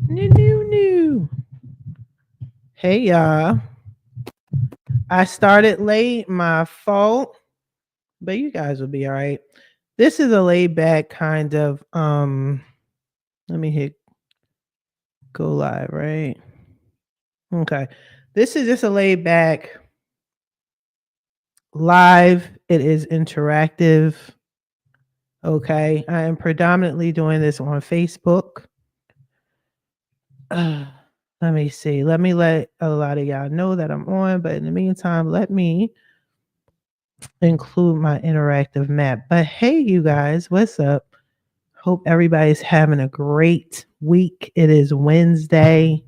New. Hey y'all. I started late, my fault, but you guys will be all right. This is a laid back kind of let me hit go live, right? Okay. This is just a laid back live. It is interactive. Okay. I am predominantly doing this on Facebook. Let me see. Let me let a lot of y'all know that I'm on, but in the meantime, let me include my interactive map. But hey, you guys, what's up? Hope everybody's having a great week. It is Wednesday.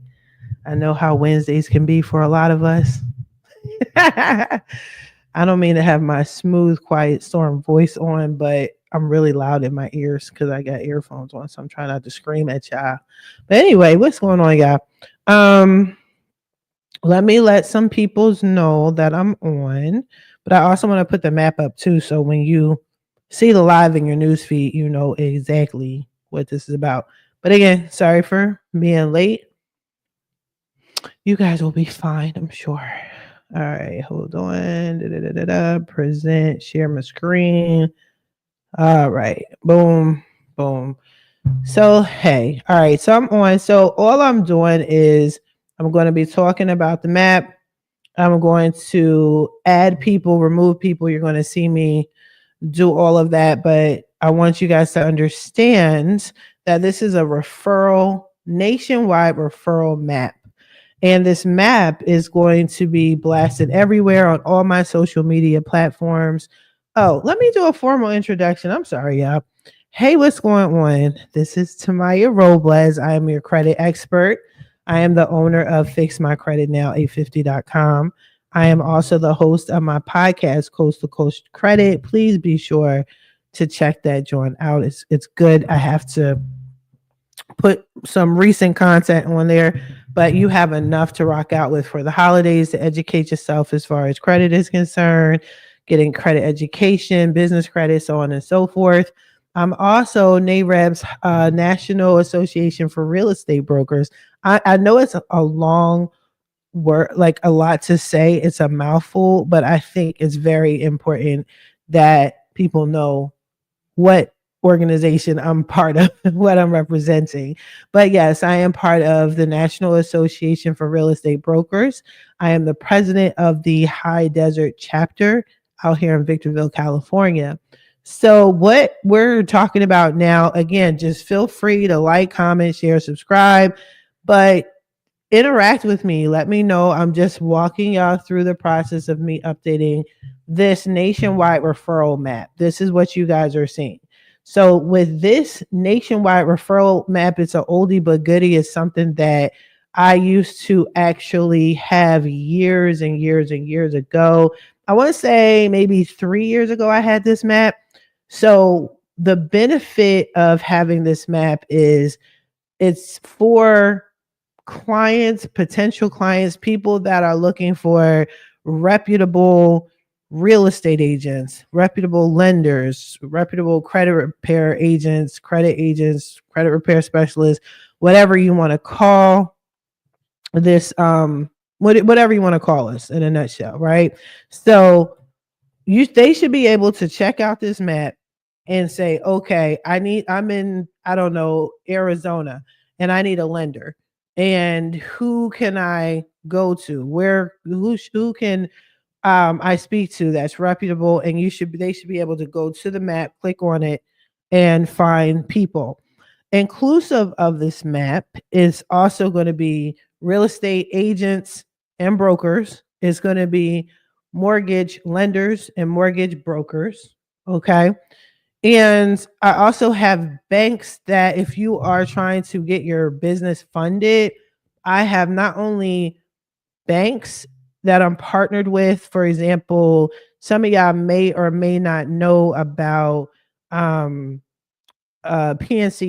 I know how Wednesdays can be for a lot of us. I don't mean to have my smooth, quiet storm voice on, but I'm really loud in my ears because I got earphones on, so I'm trying not to scream at y'all. But anyway, what's going on, y'all? Let me let some peoples know that I'm on, but I also want to put the map up too, so when you see the live in your news feed, you know exactly what this is about. But again, sorry for being late. You guys will be fine, I'm sure. All right, hold on. Present, share my screen. All right, boom, boom. So, hey, all right, so I'm on. So, all I'm doing is I'm going to be talking about the map. I'm going to add people, remove people. You're going to see me do all of that. But I want you guys to understand that this is a nationwide referral map. And this map is going to be blasted everywhere on all my social media platforms. Oh, let me do a formal introduction. I'm sorry, y'all. Hey, what's going on? This is Tamaya Robles. I am your credit expert. I am the owner of FixMyCreditNow850.com. I am also the host of my podcast, Coast to Coast Credit. Please be sure to check that joint out. It's good. I have to put some recent content on there, but you have enough to rock out with for the holidays to educate yourself as far as credit is concerned, getting credit education, business credit, so on and so forth. I'm also NAREB's National Association for Real Estate Brokers. I know it's a long word, like a lot to say. It's a mouthful, but I think it's very important that people know what organization I'm part of, what I'm representing. But yes, I am part of the National Association for Real Estate Brokers. I am the president of the High Desert chapter out here in Victorville, California. So, what we're talking about now, again, just feel free to like, comment, share, subscribe, but interact with me. Let me know. I'm just walking y'all through the process of me updating this nationwide referral map. This is what you guys are seeing. So with this nationwide referral map, it's an oldie but goodie. It's something that I used to actually have years and years and years ago. I want to say maybe 3 years ago, I had this map. So the benefit of having this map is it's for clients, potential clients, people that are looking for reputable real estate agents, reputable lenders, reputable credit repair agents, credit repair specialists, whatever you want to call this, whatever you want to call us in a nutshell, right? So they should be able to check out this map and say, okay, I'm in, I don't know, Arizona, and I need a lender. And who can I go to? Who can I speak to that's reputable? And they should be able to go to the map, click on it, and find people. Inclusive of this map is also going to be real estate agents and brokers. It's going to be mortgage lenders and mortgage brokers. Okay. And I also have banks that if you are trying to get your business funded, I have not only banks that I'm partnered with. For example, some of y'all may or may not know about PNC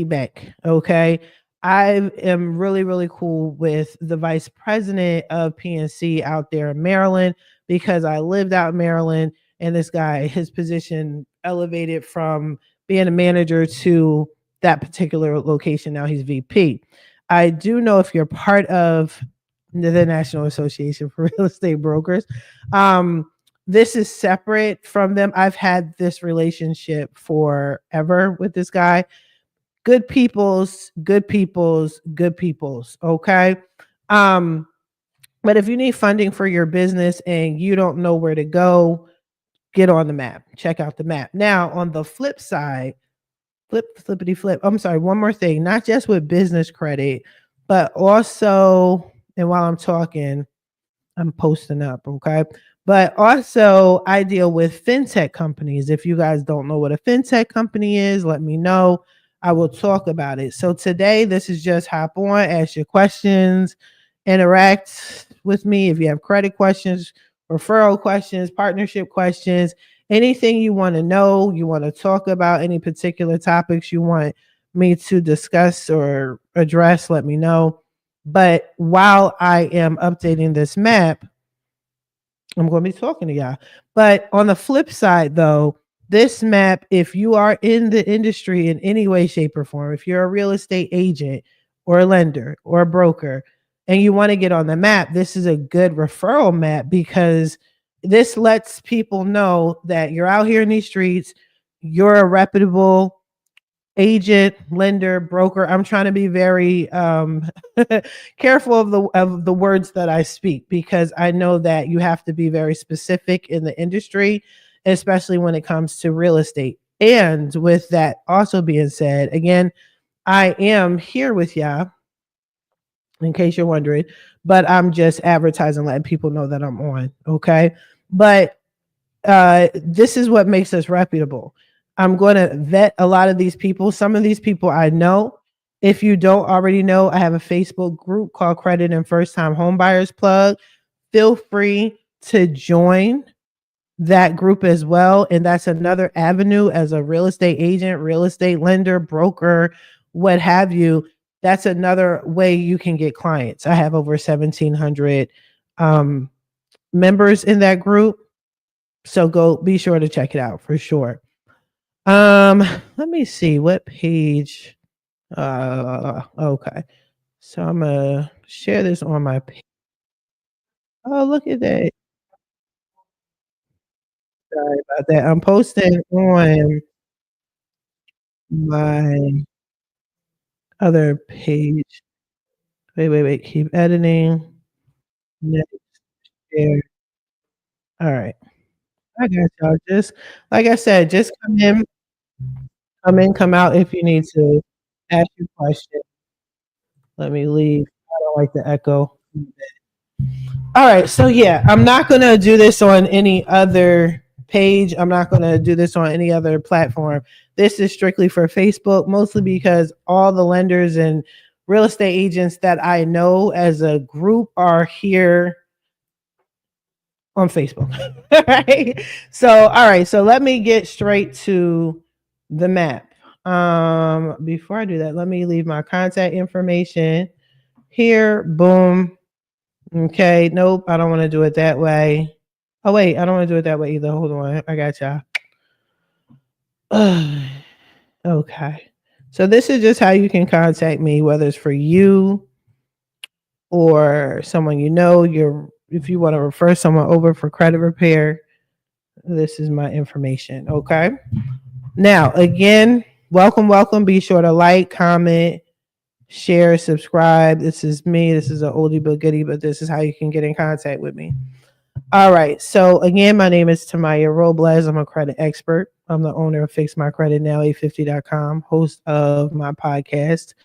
Bank. Okay. I am really, really cool with the vice president of PNC out there in Maryland because I lived out in Maryland, and this guy, his position elevated from being a manager to that particular location. Now he's VP. I do know if you're part of the National Association for Real Estate Brokers, this is separate from them. I've had this relationship forever with this guy. Good people's, good people's, good people's. Okay. Um, but if you need funding for your business and you don't know where to go, get on the map. Check out the map. Now, on the flip side, flippity flip. I'm sorry, one more thing, not just with business credit, but also, and while I'm talking, I'm posting up, okay? But also, I deal with fintech companies. If you guys don't know what a fintech company is, let me know. I will talk about it. So today, this is just hop on, ask your questions, interact with me. If you have credit questions, referral questions, partnership questions, anything you want to know, you want to talk about, any particular topics you want me to discuss or address, let me know. But while I am updating this map, I'm going to be talking to y'all. But on the flip side, though, this map, if you are in the industry in any way, shape, or form, if you're a real estate agent or a lender or a broker and you want to get on the map, this is a good referral map because this lets people know that you're out here in these streets, you're a reputable agent, lender, broker. I'm trying to be very careful of the words that I speak because I know that you have to be very specific in the industry, especially when it comes to real estate. And with that also being said, again, I am here with y'all in case you're wondering, but I'm just advertising, letting people know that I'm on. Okay. But this is what makes us reputable. I'm going to vet a lot of these people. Some of these people I know. If you don't already know, I have a Facebook group called Credit and First Time Homebuyers Plug. Feel free to join that group as well. And that's another avenue as a real estate agent, real estate lender, broker, what have you. That's another way you can get clients. I have over 1,700 members in that group. So go be sure to check it out for sure. Let me see what page. Okay. So I'm gonna share this on my page. Oh, look at that. Sorry about that. I'm posting on my other page. Wait. Keep editing. Next share. All right. I got y'all. Just like I said, just come in, come out if you need to. Ask your question. Let me leave. I don't like the echo. All right, so yeah, I'm not gonna do this on any other page. I'm not gonna do this on any other platform. This is strictly for Facebook, mostly because all the lenders and real estate agents that I know as a group are here on Facebook. Right? So, all right, so let me get straight to the map. Before I do that, let me leave my contact information here. Boom. Okay, nope, I don't want to do it that way. Oh wait, I don't want to do it that way either. Hold on, I got y'all. Okay, so this is just how you can contact me, whether it's for you or someone you know. If you want to refer someone over for credit repair, this is my information. Okay. Now again, welcome. Be sure to like, comment, share, subscribe. This is me. This is an oldie but goodie, but this is how you can get in contact with me. All right. So again, my name is Tamaya Robles. I'm a credit expert. I'm the owner of FixMyCreditNow850.com, host of my podcast,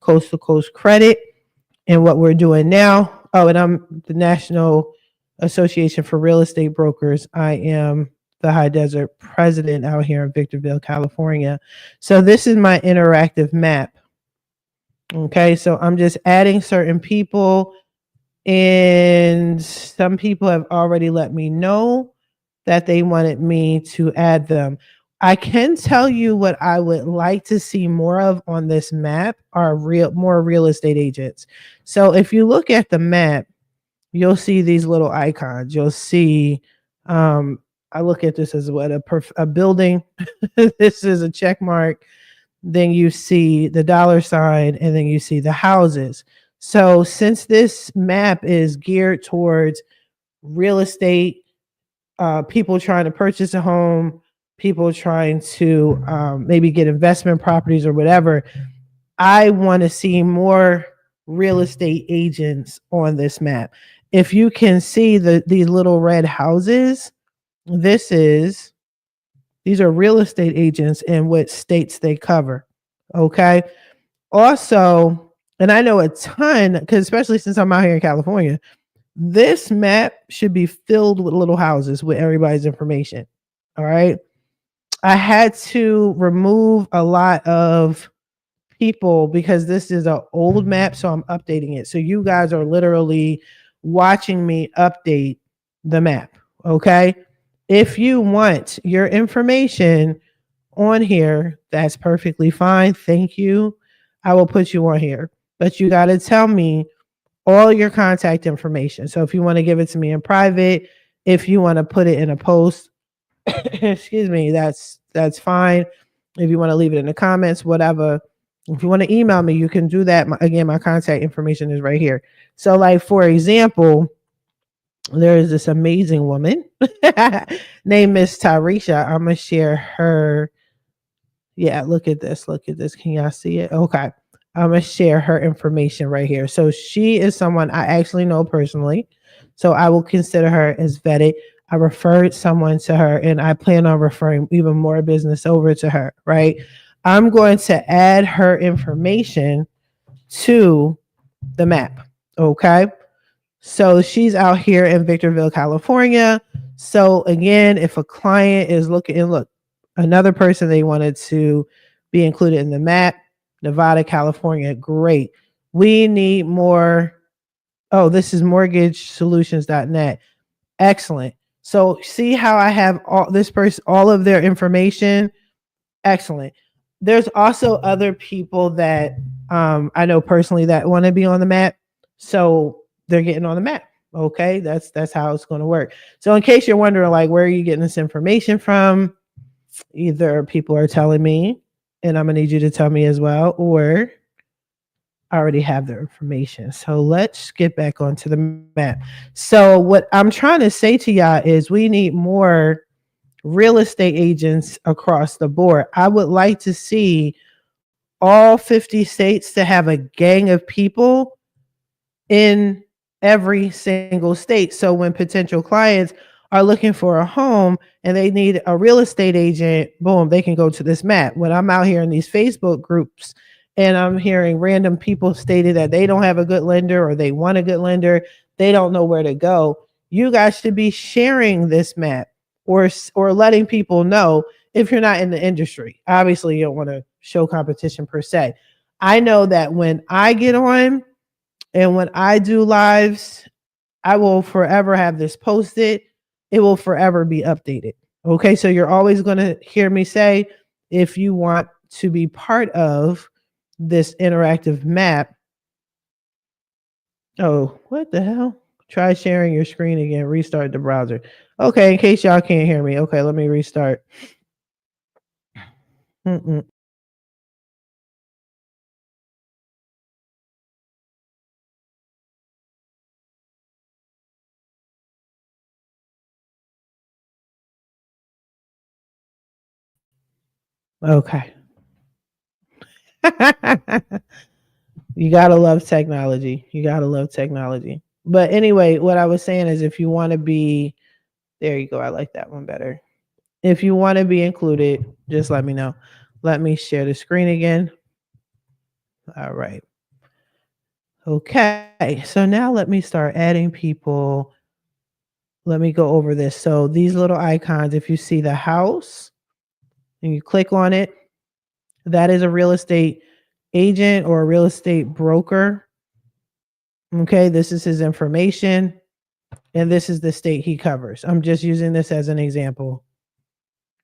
Coast to Coast Credit. And what we're doing now, and I'm the National Association for Real Estate Brokers. I am the High Desert president out here in Victorville, California. So this is my interactive map. Okay, so I'm just adding certain people, and some people have already let me know that they wanted me to add them. I can tell you what I would like to see more of on this map are more real estate agents. So if you look at the map, you'll see these little icons. You'll see, I look at this as what a building. This is a check mark. then you see the dollar sign, and then you see the houses. So since this map is geared towards real estate, people trying to purchase a home, people trying to maybe get investment properties or whatever, I want to see more real estate agents on this map. If you can see these little red houses, this is these are real estate agents and what states they cover. Okay. Also, and I know a ton, because especially since I'm out here in California, this map should be filled with little houses with everybody's information. All right. I had to remove a lot of people because this is an old map, so I'm updating it. So you guys are literally watching me update the map. Okay. If you want your information on here, that's perfectly fine. Thank you. I will put you on here, but you got to tell me all your contact information. So if you want to give it to me in private, if you want to put it in a post, excuse me, that's fine. If you want to leave it in the comments, whatever. If you want to email me, you can do that. Again, my contact information is right here. So, like for example, there is this amazing woman named Miss Tarisha. I'm gonna share her. Yeah, look at this. Look at this. Can y'all see it? Okay. I'm going to share her information right here. So she is someone I actually know personally. So I will consider her as vetted. I referred someone to her and I plan on referring even more business over to her, right? I'm going to add her information to the map. Okay. So she's out here in Victorville, California. So again, if a client is looking, and look, another person they wanted to be included in the map, Nevada, California, great. We need more. Oh, this is mortgagesolutions.net. Excellent. So see how I have all this person, all of their information. Excellent. There's also other people that I know personally that want to be on the map. So they're getting on the map. Okay. That's how it's going to work. So in case you're wondering, like, where are you getting this information from? Either people are telling me, and I'm going to need you to tell me as well, or I already have their information. So let's get back onto the map. So what I'm trying to say to y'all is we need more real estate agents across the board. I would like to see all 50 states to have a gang of people in every single state. So when potential clients are looking for a home and they need a real estate agent, boom, they can go to this map. When I'm out here in these Facebook groups and I'm hearing random people stated that they don't have a good lender or they want a good lender, they don't know where to go. You guys should be sharing this map or letting people know if you're not in the industry. Obviously, you don't want to show competition per se. I know that when I get on and when I do lives, I will forever have this posted. It will forever be updated. Okay, so you're always going to hear me say, if you want to be part of this interactive map. Oh, what the hell? Try sharing your screen again. Restart the browser. Okay, in case y'all can't hear me. Okay, let me restart. Mm-mm. Okay. You gotta love technology. You gotta love technology. But anyway, what I was saying is if you want to be, there you go. I like that one better. If you want to be included, just let me know. Let me share the screen again. All right. Okay. So now let me start adding people. Let me go over this. So these little icons, if you see the house and you click on it, that is a real estate agent or a real estate broker. Okay. This is his information. And this is the state he covers. I'm just using this as an example.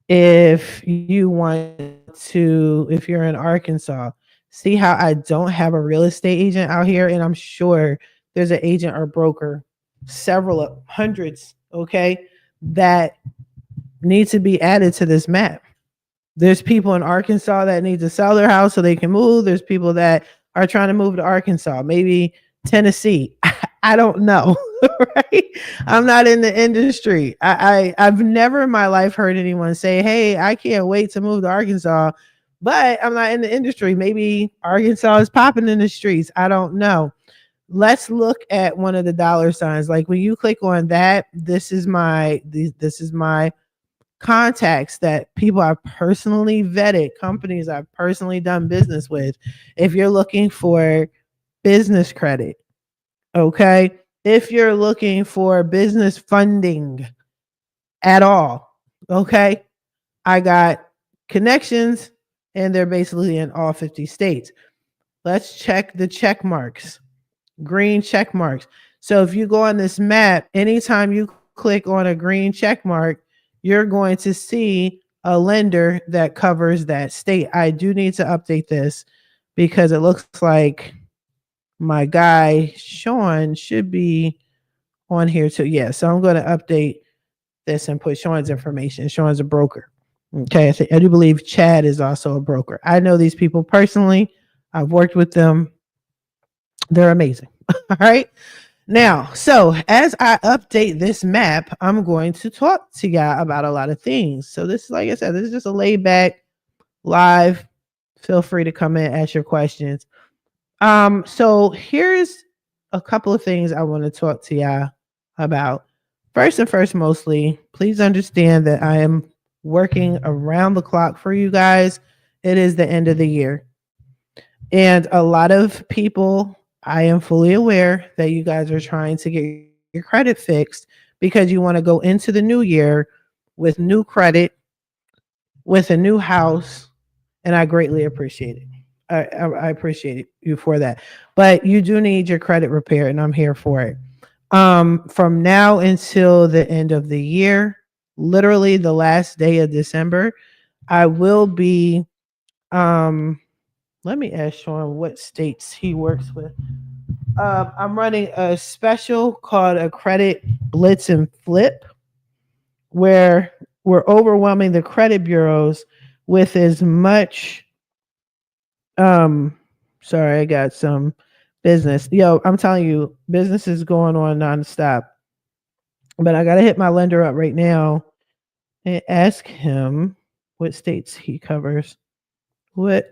If you want to, if you're in Arkansas, see how I don't have a real estate agent out here, and I'm sure there's an agent or broker, several of hundreds, okay, that need to be added to this map. There's people in Arkansas that need to sell their house so they can move. There's people that are trying to move to Arkansas, maybe Tennessee. I don't know. Right? I'm not in the industry. I've never in my life heard anyone say, "Hey, I can't wait to move to Arkansas," but I'm not in the industry. Maybe Arkansas is popping in the streets. I don't know. Let's look at one of the dollar signs. Like when you click on that, this is my contacts that people I've personally vetted, companies I've personally done business with. If you're looking for business credit, okay? If you're looking for business funding at all, okay? I got connections and they're basically in all 50 states. Let's check the check marks, green check marks. So if you go on this map, anytime you click on a green check mark, you're going to see a lender that covers that state. I do need to update this because it looks like my guy Sean should be on here too. Yeah, so I'm going to update this and put Sean's information. Sean's a broker. Okay, I do believe Chad is also a broker. I know these people personally. I've worked with them. They're amazing. All right. Now, so as I update this map, I'm going to talk to y'all about a lot of things. So this is, like I said, this is just a laid back live. Feel free to come in, ask your questions. So here's a couple of things I want to talk to y'all about. First and first, mostly, please understand that I am working around the clock for you guys. It is the end of the year. And a lot of people, I am fully aware that you guys are trying to get your credit fixed because you want to go into the new year with new credit, with a new house, and I greatly appreciate it. I appreciate you for that. But you do need your credit repair, and I'm here for it. From now until the end of the year, literally the last day of December, I will be let me ask Sean what states he works with. I'm running a special called a credit blitz and flip, where we're overwhelming the credit bureaus with as much. Um, sorry, I got some business. Yo, I'm telling you, business is going on nonstop. But I gotta hit my lender up right now and ask him what states he covers. What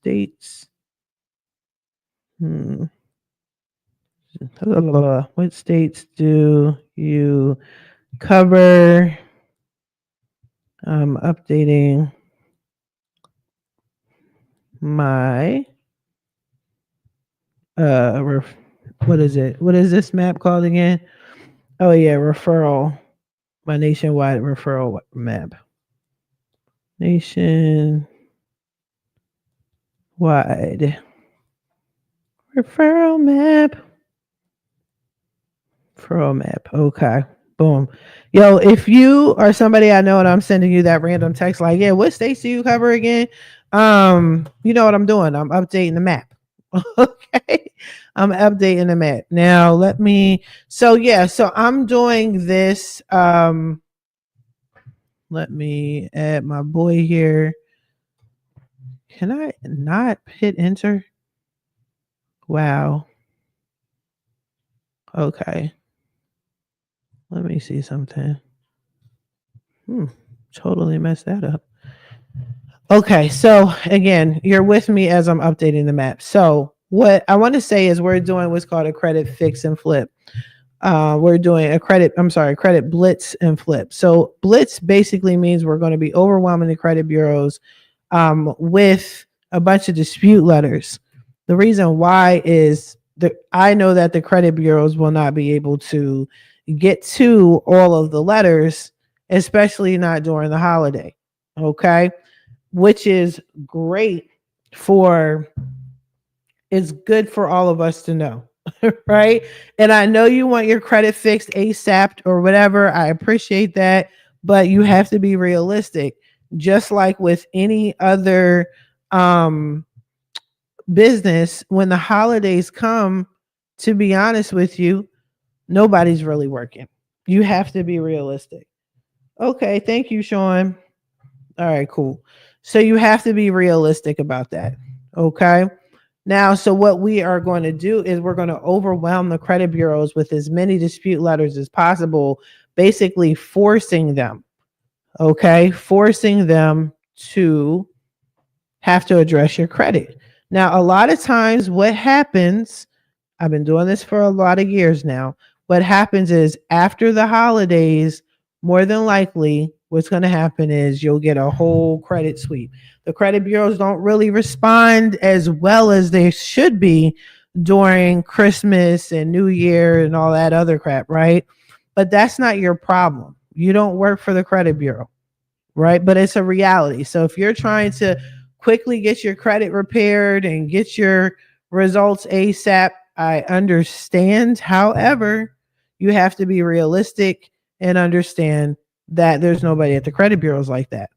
states? Hmm. What states do you cover? I'm updating my what is it? What is this map called again? Oh yeah, referral. My nationwide referral map. Nationwide referral map. Referral map. Okay. Boom. Yo, if you are somebody I know and I'm sending you that random text like, yeah, what states do you cover again? You know what I'm doing. I'm updating the map. Okay. I'm updating the map. Now let me so I'm doing this. Let me add my boy here. Can I not hit enter? Wow. Okay. Let me see something. Totally messed that up. Okay, so again, you're with me as I'm updating the map. So what I want to say is we're doing what's called a credit fix and flip. We're doing credit blitz and flip. So blitz basically means we're going to be overwhelming the credit bureaus with a bunch of dispute letters. The reason why is that I know that the credit bureaus will not be able to get to all of the letters, especially not during the holiday. Okay, which is great for it's good for all of us to know. Right? And I know you want your credit fixed ASAP or whatever. I appreciate that, but you have to be realistic. Just like with any other business, when the holidays come, to be honest with you, nobody's really working. You have to be realistic. Okay, thank you, Sean. All right, cool. So you have to be realistic about that. Okay. Now, so what we are going to do is we're going to overwhelm the credit bureaus with as many dispute letters as possible, basically forcing them, okay, forcing them to have to address your credit. Now, a lot of times, what happens, I've been doing this for a lot of years now. What happens is after the holidays, more than likely, what's going to happen is you'll get a whole credit sweep. The credit bureaus don't really respond as well as they should be during Christmas and New Year and all that other crap, right? But that's not your problem. You don't work for the credit bureau, right? But it's a reality. So if you're trying to quickly get your credit repaired and get your results ASAP, I understand. However, you have to be realistic and understand that there's nobody at the credit bureaus like that.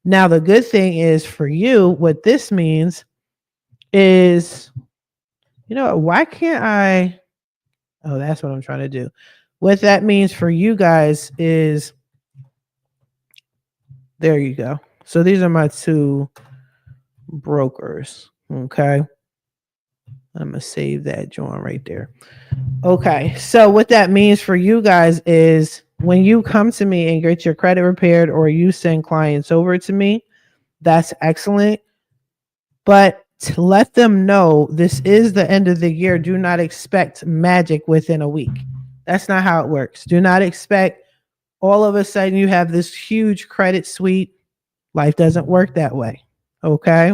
Now, the good thing is for you, what this means is, why can't I? Oh, that's what I'm trying to do. What that means for you guys is, there you go. So these are my two brokers. Okay. I'm going to save that joint right there. Okay. So what that means for you guys is when you come to me and get your credit repaired or you send clients over to me, that's excellent. But to let them know this is the end of the year, do not expect magic within a week. That's not how it works. Do not expect all of a sudden you have this huge credit suite. Life doesn't work that way. Okay.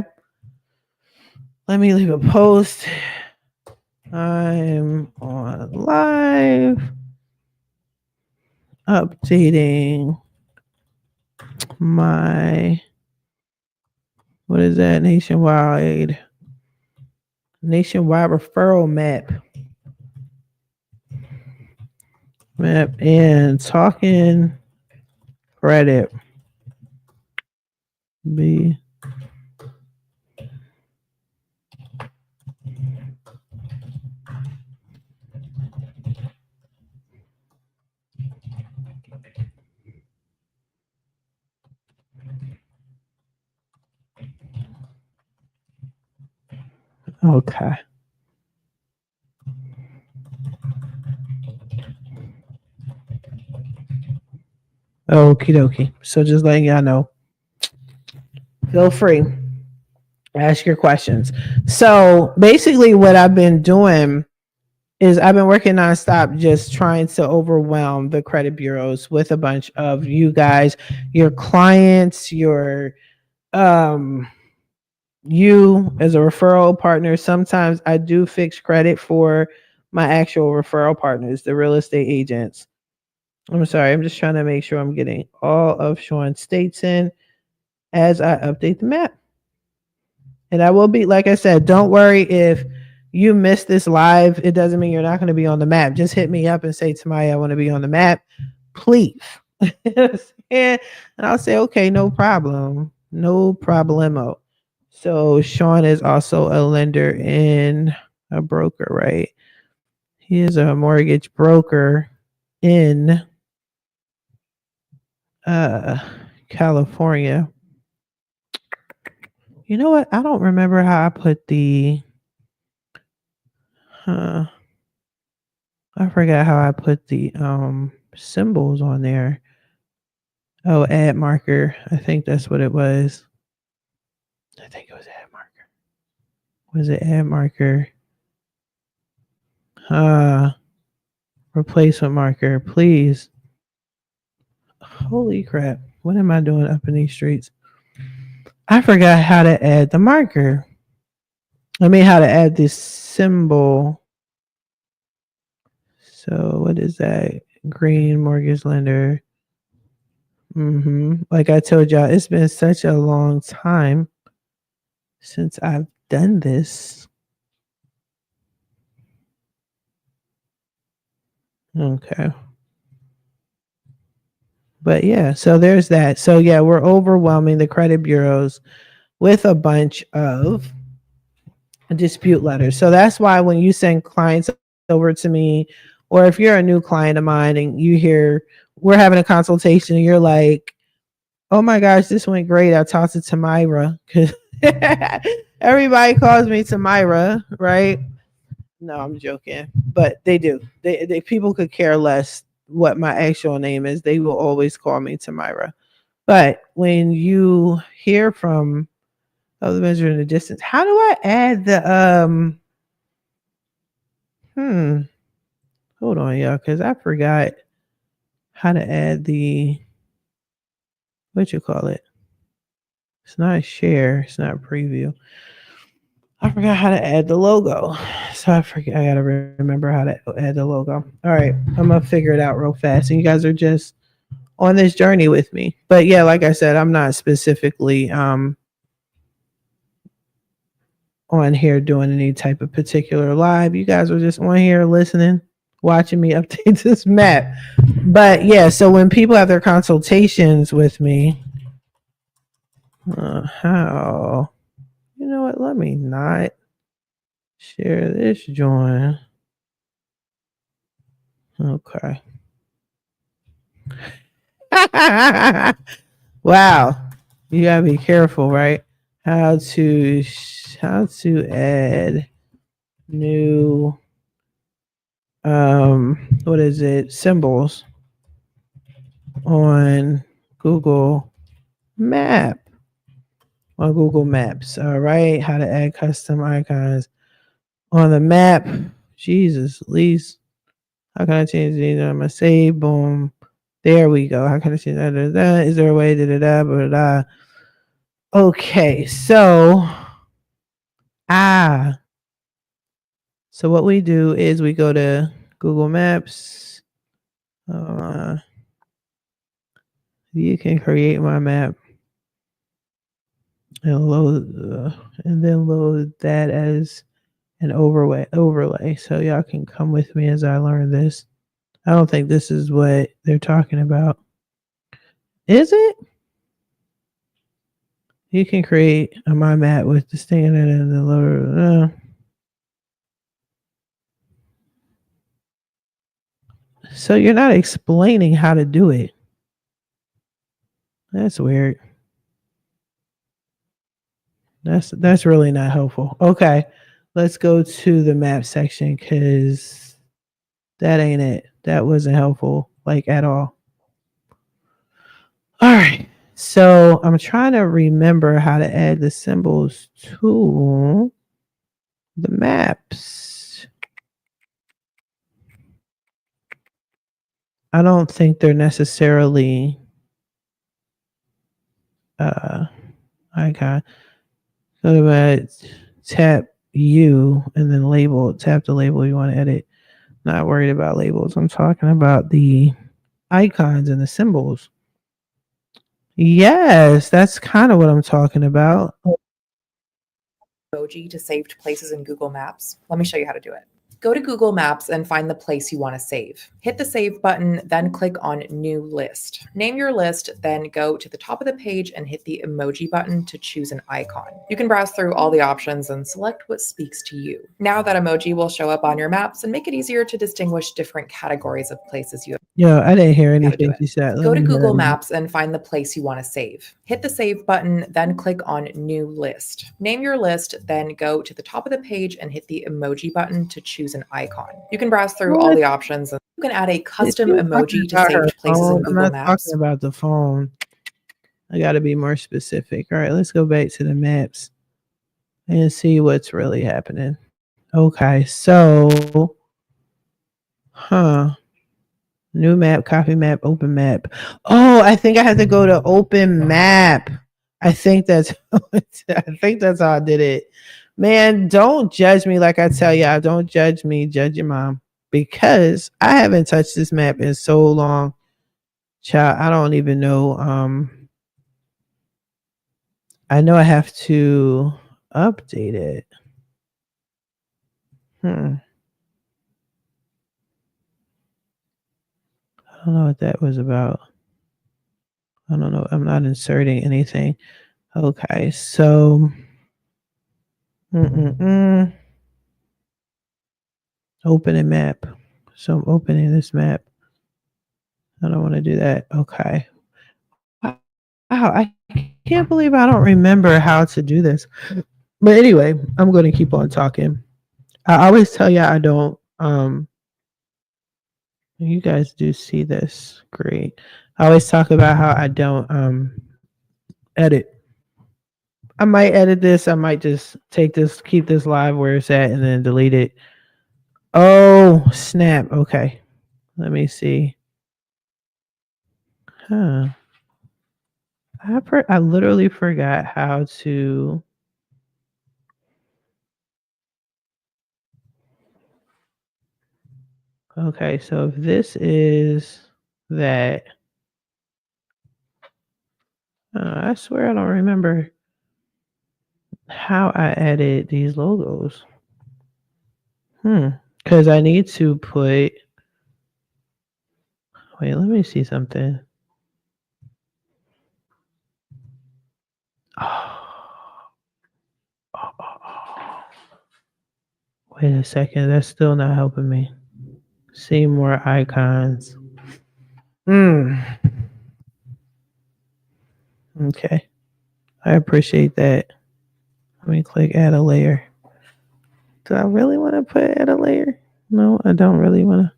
Let me leave a post. I'm on live updating my, what is that? Nationwide Referral Map. And talking credit. B. Okay. Okie dokie. So just letting y'all know. Feel free. Ask your questions. So basically what I've been doing is I've been working nonstop just trying to overwhelm the credit bureaus with a bunch of you guys, your clients, your you as a referral partner. Sometimes I do fix credit for my actual referral partners, the real estate agents. I'm sorry, I'm just trying to make sure I'm getting all of Sean's states in as I update the map. And I will be, like I said, don't worry if you miss this live. It doesn't mean you're not going to be on the map. Just hit me up and say, Tamaya, I want to be on the map, please. And I'll say, okay, no problem. No problemo. So Sean is also a lender and a broker, right? He is a mortgage broker in California. You know what? I don't remember how I put the I forgot how I put the symbols on there. Oh, ad marker. I think that's what it was. I think it was ad marker. Was it ad marker? Replacement marker, please. Holy crap. What am I doing up in these streets? I forgot how to add the marker. I mean, how to add this symbol. So what is that? Green mortgage lender. Like I told y'all, it's been such a long time since I've done this. Okay. But yeah, so there's that. So yeah, we're overwhelming the credit bureaus with a bunch of dispute letters. So that's why when you send clients over to me, or if you're a new client of mine and you hear we're having a consultation and you're like, Oh my gosh, this went great. I talked to Tamira because everybody calls me Tamira, right? No, I'm joking, but they do. They people could care less what my actual name is. They will always call me Tamira. But when you hear from the measure in the distance, how do I add the hmm? Hold on, y'all, because I forgot how to add the what you call it. It's not a share. It's not a preview. I forgot how to add the logo. So I forget. I gotta remember how to add the logo. All right, I'm gonna figure it out real fast. And you guys are just on this journey with me. But yeah, like I said, I'm not specifically on here doing any type of particular live. You guys are just on here listening, watching me update this map. But yeah, so when people have their consultations with me, how? You know what? Let me not share this join. Okay. Wow. You gotta be careful, right? How to add new what is it? Symbols on Google Map. On Google Maps. All right. How to add custom icons on the map. Jesus, at least. How can I change these on my save? Boom. There we go. How can I change that? Is there a way? Okay, so so what we do is we go to Google Maps. You can create my map and then load that as an overlay. So y'all can come with me as I learn this. I don't think this is what they're talking about. Is it? You can create a my map with the standard and the loader. So you're not explaining how to do it. That's weird. That's really not helpful. Okay, let's go to the map section because that ain't it. That wasn't helpful, like at all. All right. So I'm trying to remember how to add the symbols to the maps. I don't think they're necessarily icon. So about tap U and then label. Tap the label you want to edit. Not worried about labels. I'm talking about the icons and the symbols. Yes, that's kind of what I'm talking about. Emoji to saved places in Google Maps. Let me show you how to do it. Go to Google Maps and find the place you want to save. Hit the save button, then click on New List. Name your list, then go to the top of the page and hit the emoji button to choose an icon. You can browse through all the options and select what speaks to you. Now that emoji will show up on your maps and make it easier to distinguish different categories of places you have. Yo, I didn't hear anything you said. Go to Google Maps and find the place you want to save. Hit the save button, then click on New List. Name your list, then go to the top of the page and hit the emoji button to choose an icon. You can browse through all the options. And you can add a custom emoji to saved places in Google Maps. I'm not talking about the phone. I got to be more specific. All right, let's go back to the maps and see what's really happening. Okay, so, new map, copy map, open map. Oh, I think I had to go to open map. I think that's I think that's how I did it. Man, don't judge me like I tell y'all. Don't judge me, judge your mom. Because I haven't touched this map in so long. Child, I don't even know. I know I have to update it. I don't know what that was about. I don't know. I'm not inserting anything. Okay, so open a map. So I'm opening this map. I don't want to do that. Okay. Wow, I can't believe I don't remember how to do this. But anyway, I'm going to keep on talking. I always tell you I don't. You guys do see this. Great. I always talk about how I don't edit. I might edit this. I might just take this, keep this live where it's at, and then delete it. Oh, snap. Okay. Let me see. Huh. I literally forgot how to. Okay, so if this is that, I swear I don't remember how I edit these logos. Because I need to put. Wait, let me see something. Oh, oh, oh, oh. Wait a second. That's still not helping me. See more icons. Okay. I appreciate that. Let me click add a layer. Do I really want to put add a layer? No, I don't really want to.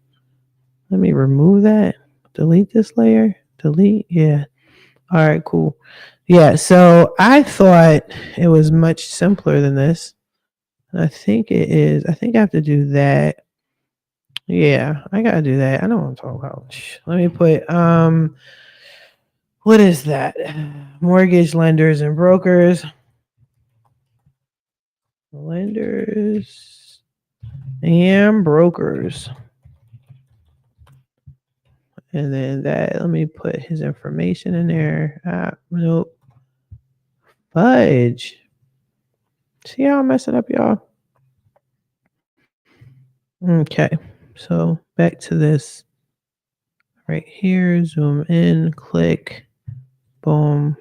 Let me remove that. Delete this layer. Delete. Yeah. All right, cool. Yeah, so I thought it was much simpler than this. I think it is. I think I have to do that. Yeah, I gotta do that. I know what I'm talking about. Let me put what is that? Mortgage lenders and brokers. Lenders and brokers. And then that, let me put his information in there. Nope. Fudge. See how I'm messing up, y'all? Okay. So back to this right here. Zoom in, click, boom.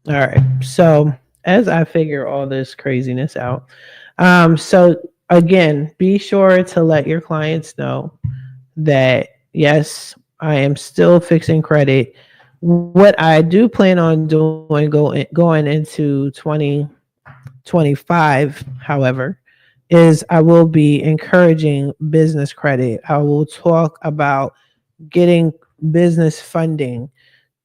All right. So as I figure all this craziness out, so again, be sure to let your clients know that yes, I am still fixing credit. What I do plan on doing going into 2025, however, is I will be encouraging business credit. I will talk about getting business funding,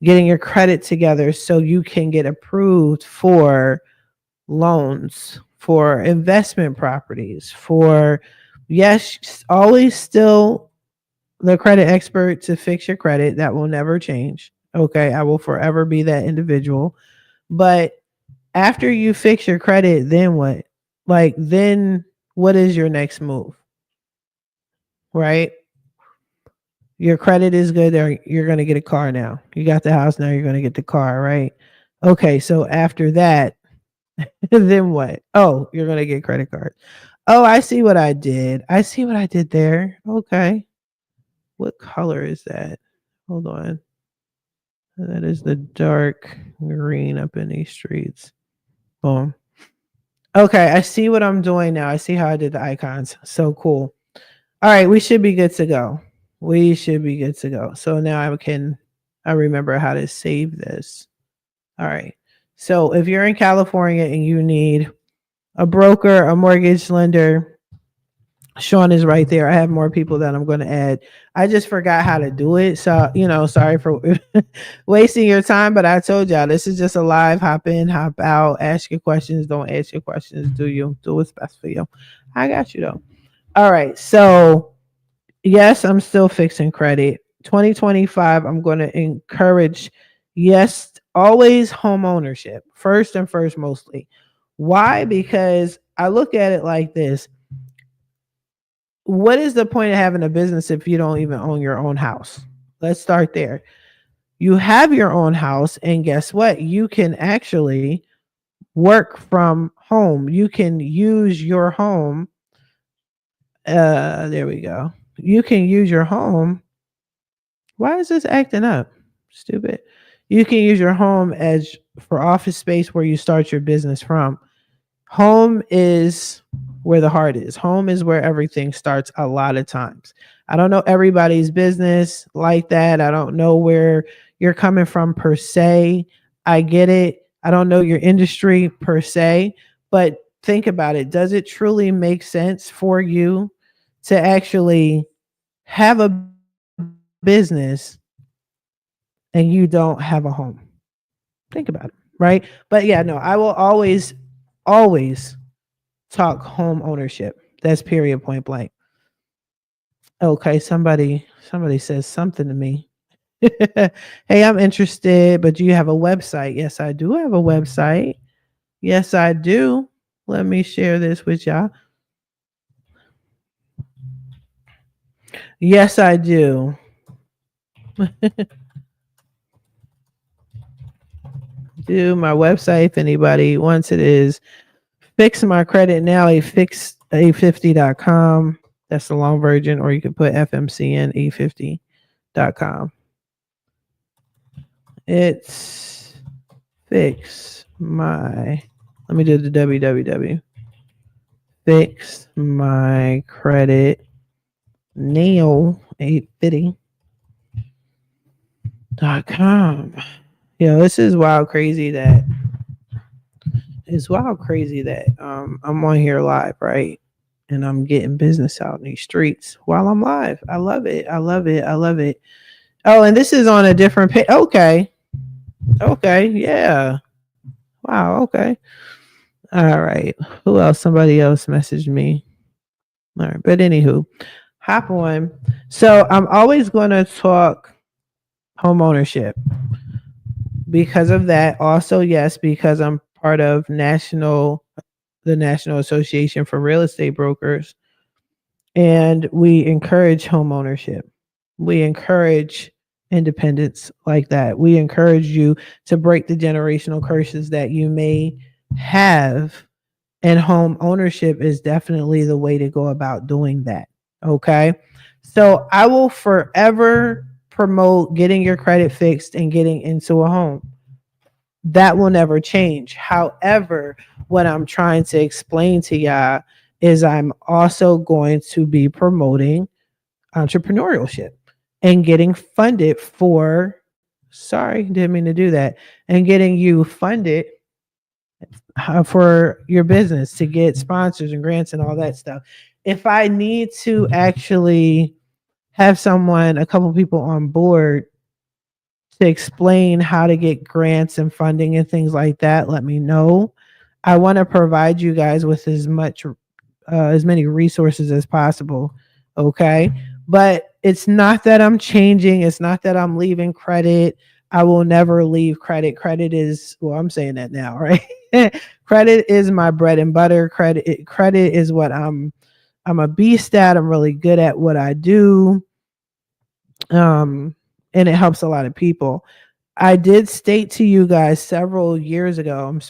getting your credit together so you can get approved for loans, for investment properties, for yes, always still the credit expert to fix your credit. That will never change. Okay. I will forever be that individual. But after you fix your credit, then what? Like, then what is your next move? Right? Your credit is good. Or you're going to get a car now. You got the house now. You're going to get the car. Right? Okay. So after that, then what? Oh, you're going to get credit cards. Oh, I see what I did. I see what I did there. Okay. What color is that? Hold on. That is the dark green up in these streets. Boom. Okay, I see what I'm doing now. I see how I did the icons. So cool. All right, we should be good to go. We should be good to go. So now I remember how to save this. All right. So if you're in California and you need a broker, a mortgage lender, Sean is right there. I have more people that I'm going to add. I just forgot how to do it. So, sorry for wasting your time, but I told y'all this is just a live hop in, hop out, ask your questions. Don't ask your questions. Do what's best for you. I got you though. All right. So, yes, I'm still fixing credit. 2025, I'm going to encourage, yes, always home ownership, first and first, mostly. Why? Because I look at it like this. What is the point of having a business if you don't even own your own house? Let's start there. You have your own house, and guess what? You can actually work from home. You can use your home. There we go. You can use your home. Why is this acting up? Stupid. You can use your home as for office space where you start your business from. Home is where the heart is. Home is where everything starts a lot of times. I don't know everybody's business like that. I don't know where you're coming from per se. I get it. I don't know your industry per se, but think about it. Does it truly make sense for you to actually have a business and you don't have a home? Think about it, right? But yeah, no, I will always talk home ownership. That's period, point blank. Okay, somebody says something to me. Hey, I'm interested, but do you have a website? Yes, I do have a website. Yes, I do. Let me share this with y'all. Yes, I do. Do my website if anybody wants it is fix my credit now a50.com. That's the long version, or you can put fmcn a50.com. It's fix my, let me do the www. Fix my credit now a50.com. This is wild crazy that I'm on here live, right? And I'm getting business out in these streets while I'm live. I love it. I love it. I love it. Oh, and this is on a different page. Okay. Okay. Yeah. Wow. Okay. All right. Who else? Somebody else messaged me. All right. But anywho, hop on. So I'm always going to talk home ownership because of that. Also, yes, because I'm part of the National Association for Real Estate Brokers, and we encourage home ownership. We encourage independence like that. We encourage you to break the generational curses that you may have, and home ownership is definitely the way to go about doing that. Okay. So I will forever promote getting your credit fixed and getting into a home. That will never change. However, what I'm trying to explain to y'all is I'm also going to be promoting entrepreneurship and getting funded for, sorry, didn't mean to do that, and getting you funded for your business to get sponsors and grants and all that stuff. If I need to actually have a couple people on board to explain how to get grants and funding and things like that, let me know. I want to provide you guys with as many resources as possible. Okay. But it's not that I'm changing. It's not that I'm leaving credit. I will never leave credit. Credit is, well, I'm saying that now, right? Credit is my bread and butter. Credit is what I'm a beast at. I'm really good at what I do. And it helps a lot of people. I did state to you guys several years ago. I'm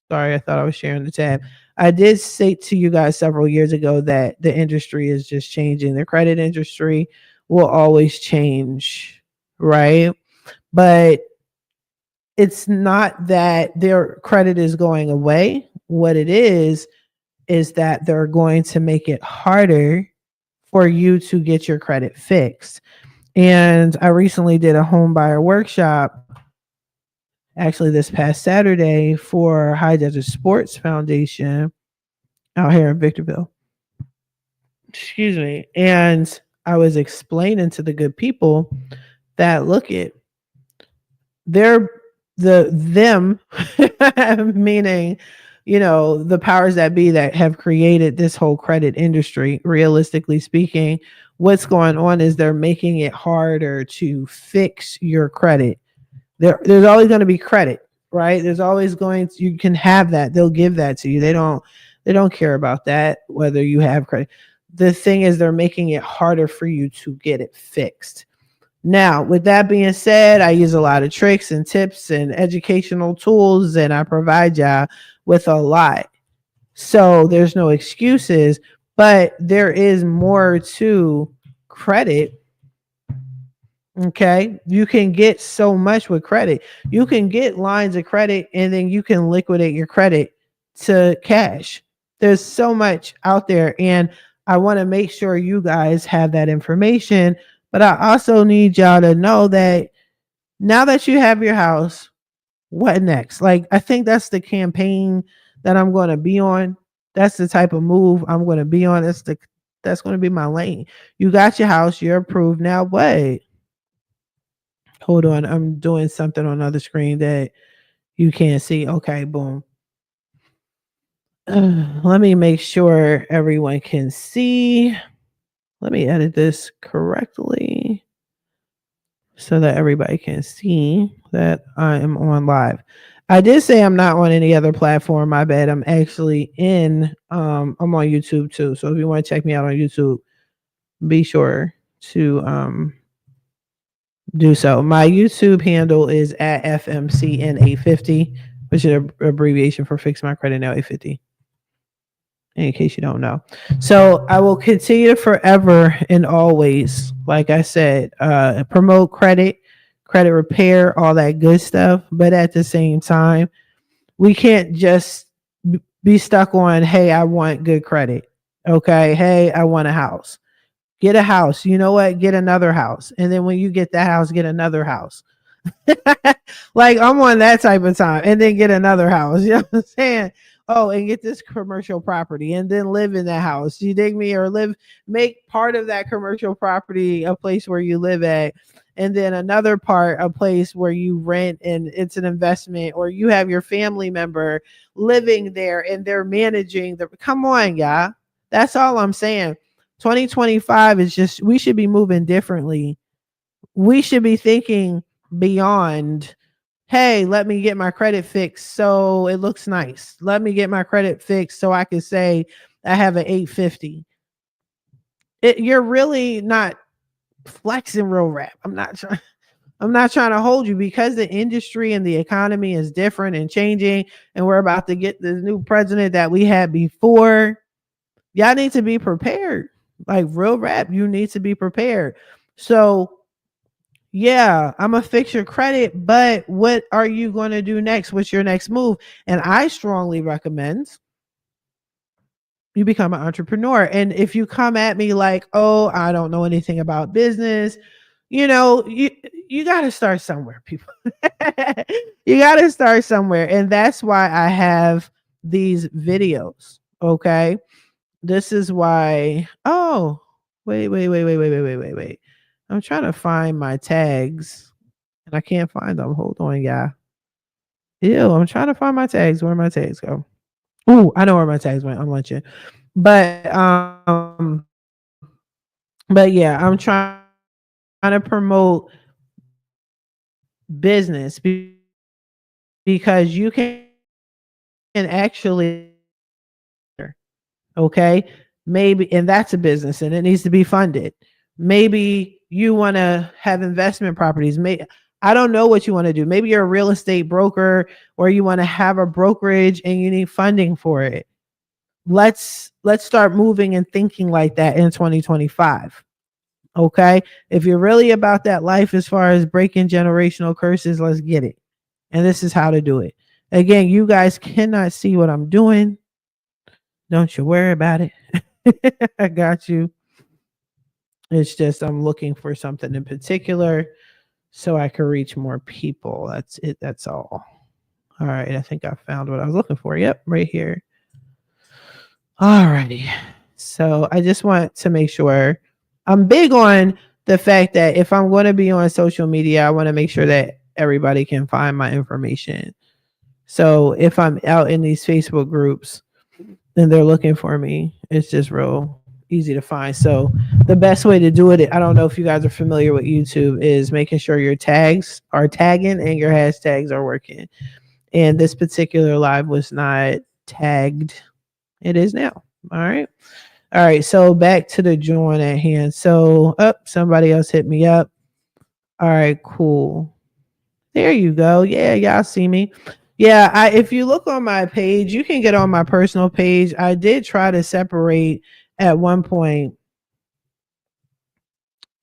sorry, I thought I was sharing the tab. I did state to you guys several years ago that the industry is just changing. The credit industry will always change, right? But it's not that their credit is going away. What it is that they're going to make it harder for you to get your credit fixed. And I recently did a home buyer workshop, actually this past Saturday, for High Desert Sports Foundation out here in Victorville. Excuse me. And I was explaining to the good people that look at them meaning, the powers that be that have created this whole credit industry. Realistically speaking, what's going on is they're making it harder to fix your credit. There's always going to be credit, right? There's always you can have that. They'll give that to you. They don't care about that, whether you have credit. The thing is, they're making it harder for you to get it fixed. Now, with that being said, I use a lot of tricks and tips and educational tools, and I provide y'all with a lot. So there's no excuses, but there is more to credit. Okay. You can get so much with credit. You can get lines of credit and then you can liquidate your credit to cash. There's so much out there, and I want to make sure you guys have that information. But I also need y'all to know that now that you have your house, what next? Like, I think that's the campaign that I'm going to be on. That's the type of move I'm going to be on. That's going to be my lane. You got your house, you're approved. Now what? Hold on, I'm doing something on another screen that you can't see. Okay, boom. Let me make sure everyone can see. Let me edit this correctly so that everybody can see that I am on live. I did say I'm not on any other platform. My bad. I'm actually I'm on YouTube too. So if you want to check me out on YouTube, be sure to do so. My YouTube handle is at FMCN850, which is an abbreviation for Fix My Credit Now 850. In case you don't know. So I will continue forever and always, like I said, promote credit repair, all that good stuff. But at the same time, we can't just be stuck on, hey, I want good credit. Okay. Hey, I want a house. Get a house. You know what? Get another house. And then when you get that house, get another house. Like, I'm on that type of time, and then get another house. You know what I'm saying? Oh, and get this commercial property and then live in that house. You dig me? Or make part of that commercial property a place where you live at, and then another part a place where you rent and it's an investment, or you have your family member living there and they're managing the. Come on, y'all. That's all I'm saying. 2025 is just, we should be moving differently. We should be thinking beyond, hey, let me get my credit fixed so it looks nice. Let me get my credit fixed so I can say I have an 850. You're really not flexing real rap. I'm not trying to hold you, because the industry and the economy is different and changing, and we're about to get the new president that we had before. Y'all need to be prepared. Like, real rap, you need to be prepared. So yeah, I'm gonna fix your credit, but what are you going to do next? What's your next move? And I strongly recommend you become an entrepreneur. And if you come at me like, oh, I don't know anything about business, you got to start somewhere, people. You got to start somewhere. And that's why I have these videos. Okay. This is why. Oh, wait. I'm trying to find my tags and I can't find them. Hold on, yeah. Ew, I'm trying to find my tags. Where my tags go? Ooh, I know where my tags went. I'm lunching. But yeah, I'm trying to promote business because you can actually, okay, maybe, and that's a business and it needs to be funded. Maybe you want to have investment properties. I don't know what you want to do. Maybe you're a real estate broker, or you want to have a brokerage and you need funding for it. Let's start moving and thinking like that in 2025. Okay. If you're really about that life as far as breaking generational curses, let's get it. And this is how to do it. Again, you guys cannot see what I'm doing. Don't you worry about it. I got you. It's just I'm looking for something in particular so I can reach more people. That's it. That's all. All right. I think I found what I was looking for. Yep, right here. All righty. So I just want to make sure, I'm big on the fact that if I'm going to be on social media, I want to make sure that everybody can find my information. So if I'm out in these Facebook groups and they're looking for me, it's just real easy to find. So the best way to do it, I don't know if you guys are familiar with YouTube, is making sure your tags are tagging and your hashtags are working. And this particular live was not tagged. It is now. All right. All right. So back to the join at hand. So somebody else hit me up. All right, cool. There you go. Yeah, y'all see me. Yeah, if you look on my page, you can get on my personal page. I did try to separate at one point.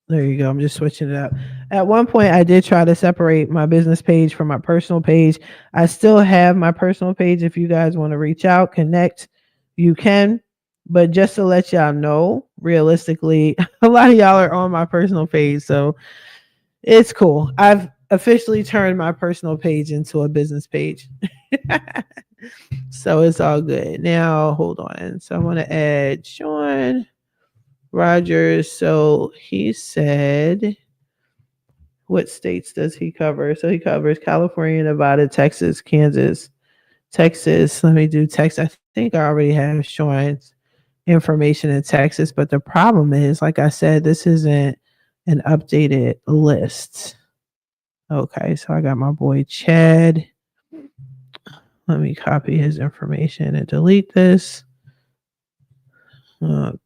There you go. I'm just switching it up. At one point, I did try to separate my business page from my personal page. I still have my personal page. If you guys want to reach out, connect, you can. But just to let y'all know, realistically, a lot of y'all are on my personal page. So it's cool. I've officially turned my personal page into a business page. So it's all good. Now, hold on. So I want to add Sean Rogers. So he said, what states does he cover? So he covers California, Nevada, Texas, Kansas, Texas. Let me do Texas. I think I already have Sean's information in Texas, but the problem is, like I said, this isn't an updated list. Okay, so I got my boy Chad. Let me copy his information and delete this.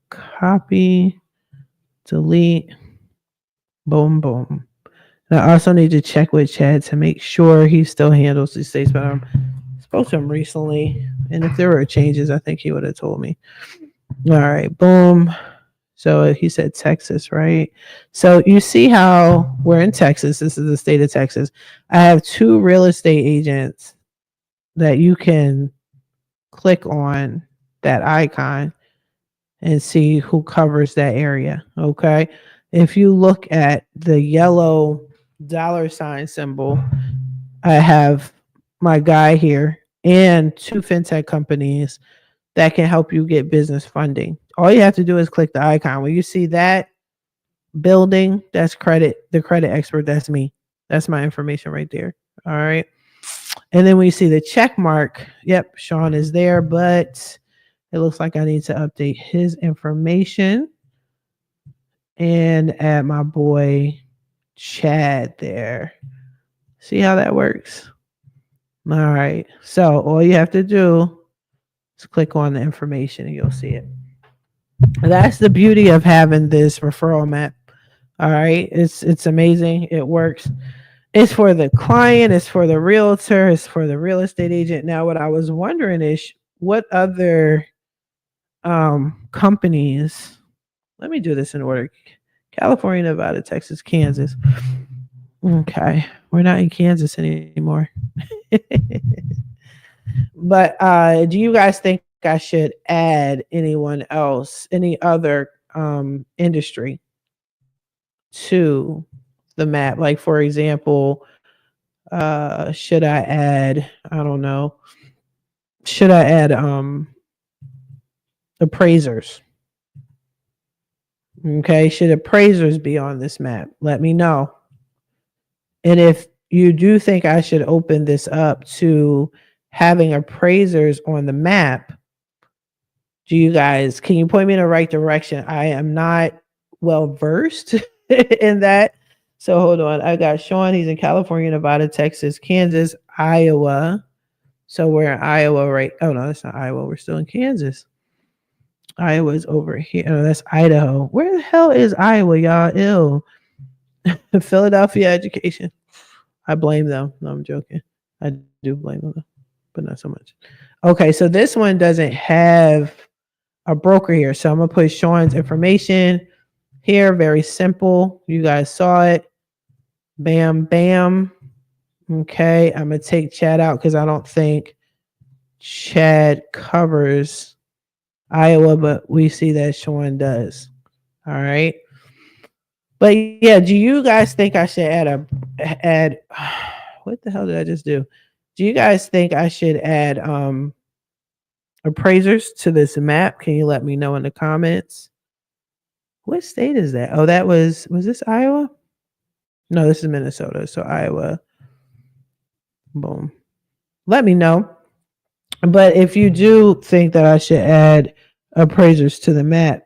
Copy, delete, boom, boom. And I also need to check with Chad to make sure he still handles these states, but I spoke to him recently, and if there were changes, I think he would have told me. All right, boom. So he said Texas, right? So you see how we're in Texas. This is the state of Texas. I have 2 real estate agents that you can click on that icon and see who covers that area. Okay. If you look at the yellow $ symbol, I have my guy here and 2 fintech companies that can help you get business funding. All you have to do is click the icon. When you see that building, that's the credit expert, that's me. That's my information right there. All right. And then when you see the check mark, yep, Sean is there, but it looks like I need to update his information and add my boy Chad there. See how that works? All right. So all you have to do is click on the information and you'll see it. That's the beauty of having this referral map. All right. It's amazing. It works. It's for the client, it's for the realtor, it's for the real estate agent. Now, what I was wondering is what other companies, let me do this in order. California, Nevada, Texas, Kansas. Okay. We're not in Kansas anymore. But do you guys think I should add anyone else, any other industry to the map? Like, for example, should I add, I don't know, should I add appraisers? Okay, should appraisers be on this map? Let me know. And if you do think I should open this up to having appraisers on the map, do you guys, can you point me in the right direction? I am not well versed in that. So hold on. I got Sean. He's in California, Nevada, Texas, Kansas, Iowa. So we're in Iowa, right? Oh no, that's not Iowa. We're still in Kansas. Iowa's over here. Oh, that's Idaho. Where the hell is Iowa, y'all? Ew. Philadelphia education. I blame them. No, I'm joking. I do blame them, but not so much. Okay, so this one doesn't have a broker here. So I'm going to put Sean's information here. Very simple. You guys saw it. Bam, bam. Okay, I'm going to take Chad out because I don't think Chad covers Iowa, but we see that Sean does. All right. But yeah, do you guys think I should add what the hell did I just do? Do you guys think I should add appraisers to this map? Can you let me know in the comments? What state is that? Oh, that was this Iowa? No, this is Minnesota. So Iowa. Boom. Let me know. But if you do think that I should add appraisers to the map,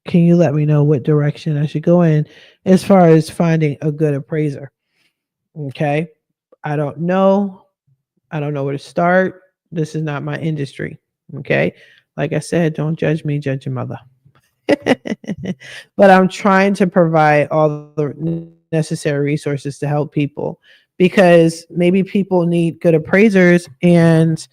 can you let me know what direction I should go in as far as finding a good appraiser? Okay. I don't know. I don't know where to start. This is not my industry. Okay. Like I said, don't judge me, judge your mother. But I'm trying to provide all the necessary resources to help people because maybe people need good appraisers and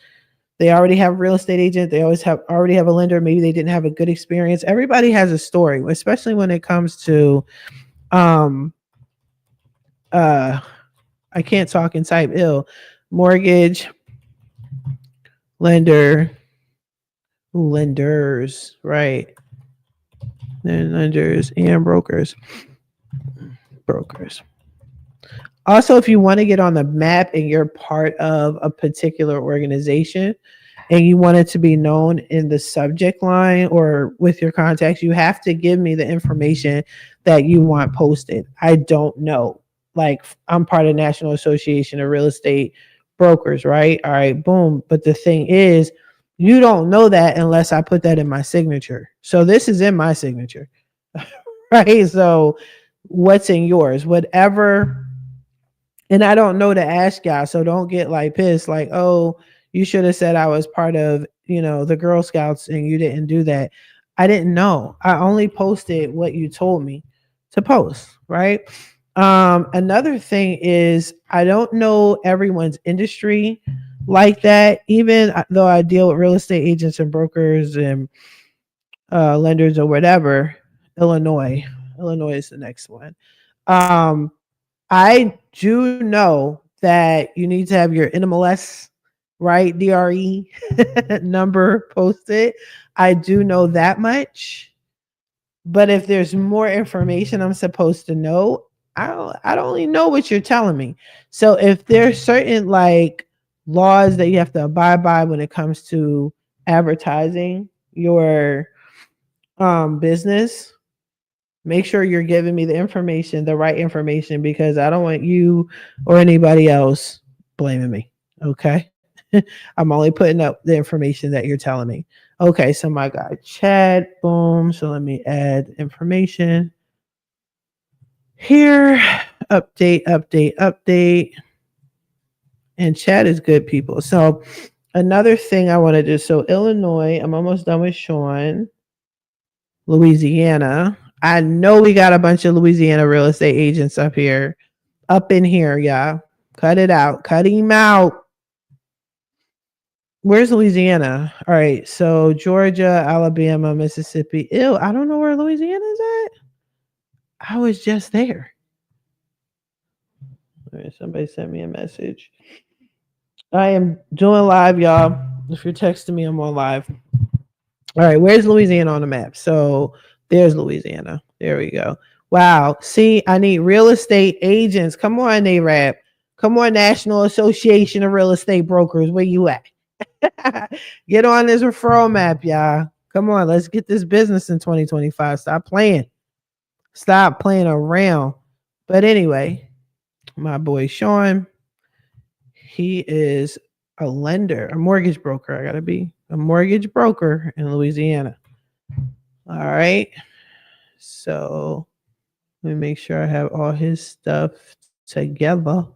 they already have a real estate agent. They already have a lender. Maybe they didn't have a good experience. Everybody has a story, especially when it comes to I can't talk and type ill. Mortgage, lender, Lenders, right? Then lenders and brokers. Brokers. Also, if you want to get on the map and you're part of a particular organization and you want it to be known in the subject line or with your contacts, you have to give me the information that you want posted. I don't know. Like, I'm part of National Association of Real Estate Brokers, right? All right, boom. But the thing is, you don't know that unless I put that in my signature. So this is in my signature, right? So what's in yours? Whatever. And I don't know to ask y'all, so don't get like pissed, like, oh, you should have said I was part of, the Girl Scouts and you didn't do that. I didn't know. I only posted what you told me to post, right? Another thing is I don't know everyone's industry like that, even though I deal with real estate agents and brokers and lenders or whatever. Illinois. Illinois is the next one. I do know that you need to have your NMLS, right? DRE number posted. I do know that much. But if there's more information I'm supposed to know, I don't only know what you're telling me. So if there's certain like laws that you have to abide by when it comes to advertising your business, make sure you're giving me the information, the right information, because I don't want you or anybody else blaming me. Okay. I'm only putting up the information that you're telling me. Okay. So my guy, Chad, boom. So let me add information here. Update, update, update. And Chad is good people. So another thing I want to do. So Illinois, I'm almost done with Sean. Louisiana. I know we got a bunch of Louisiana real estate agents up in here, y'all. Cut it out. Cut him out. Where's Louisiana? All right. So Georgia, Alabama, Mississippi. Ew, I don't know where Louisiana is at. I was just there. All right, somebody sent me a message. I am doing live, y'all. If you're texting me, I'm on live. All right, where's Louisiana on the map? So there's Louisiana. There we go. Wow. See, I need real estate agents. Come on, NARAB. Come on, National Association of Real Estate Brokers. Where you at? Get on this referral map, y'all. Come on, let's get this business in 2025. Stop playing. Stop playing around. But anyway, my boy Sean, he is a lender, a mortgage broker. I gotta be a mortgage broker in Louisiana. All right. So let me make sure I have all his stuff together.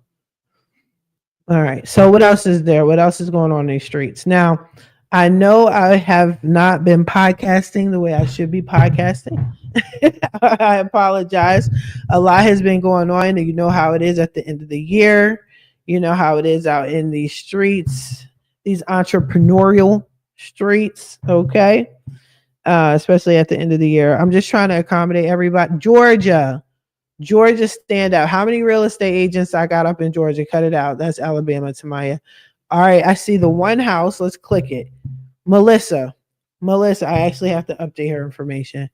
All right. So what else is there? What else is going on in these streets? Now, I know I have not been podcasting the way I should be podcasting. I apologize. A lot has been going on, and you know how it is at the end of the year. You know how it is out in these streets, these entrepreneurial streets. Okay. Especially at the end of the year. I'm just trying to accommodate everybody. Georgia stand out. How many real estate agents I got up in Georgia? Cut it out. That's Alabama, Tamaya. All right, I see the one house. Let's click it. Melissa, I actually have to update her information.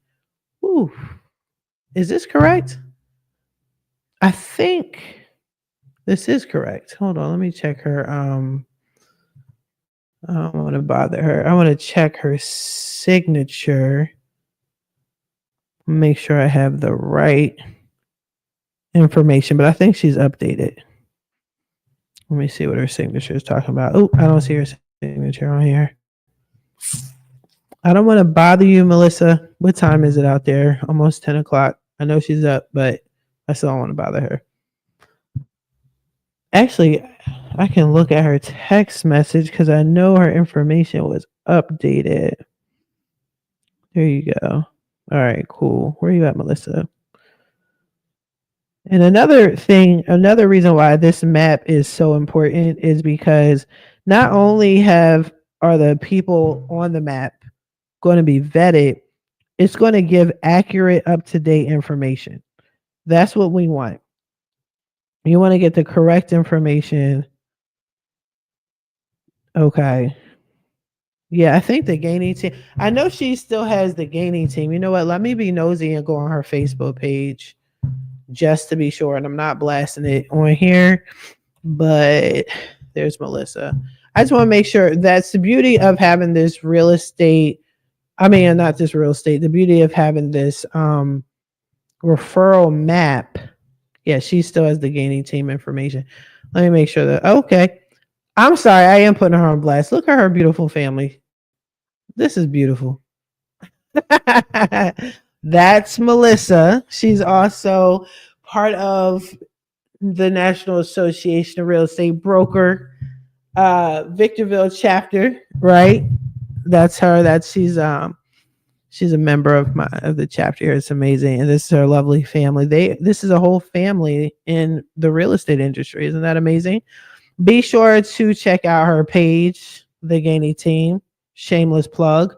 Ooh, is this correct? I think this is correct. Hold on, let me check her. I don't want to bother her. I want to check her signature. Make sure I have the right information, but I think she's updated. Let me see what her signature is talking about. Oh, I don't see her signature on here. I don't want to bother you, Melissa. What time is it out there? Almost 10 o'clock. I know she's up, but I still don't want to bother her. Actually, I can look at her text message because I know her information was updated. There you go. All right, cool. Where are you at, Melissa? And another reason why this map is so important is because not only are the people on the map going to be vetted, it's going to give accurate, up-to-date information. That's what we want. You want to get the correct information. Okay. Yeah, I think the gaining team. I know she still has the gaining team. You know what? Let me be nosy and go on her Facebook page just to be sure. And I'm not blasting it on here, but there's Melissa. I just want to make sure that's the beauty of having this real estate. I mean, not this real estate, the beauty of having this referral map. Yeah, she still has the gaining team information. Let me make sure that, okay. I'm sorry, I am putting her on blast. Look at her beautiful family. This is beautiful. That's Melissa. She's also part of the National Association of Real Estate Broker, Victorville chapter, right? That's her. She's a member of the chapter here. It's amazing. And this is her lovely family. This is a whole family in the real estate industry. Isn't that amazing? Be sure to check out her page, the Gainey Team. Shameless plug.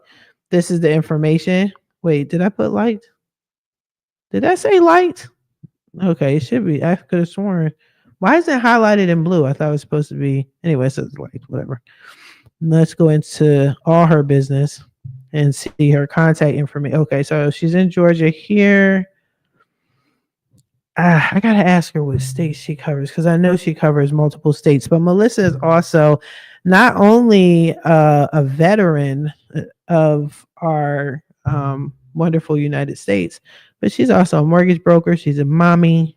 This is the information. Wait, did I put light? Did I say light? Okay, it should be. I could have sworn. Why is it highlighted in blue? I thought it was supposed to be. Anyway, it says light, whatever. Let's go into all her business and see her contact information. Okay, so she's in Georgia here. I gotta ask her what state she covers because I know she covers multiple states. But Melissa is also not only a veteran of our wonderful United States, but she's also a mortgage broker. She's a mommy.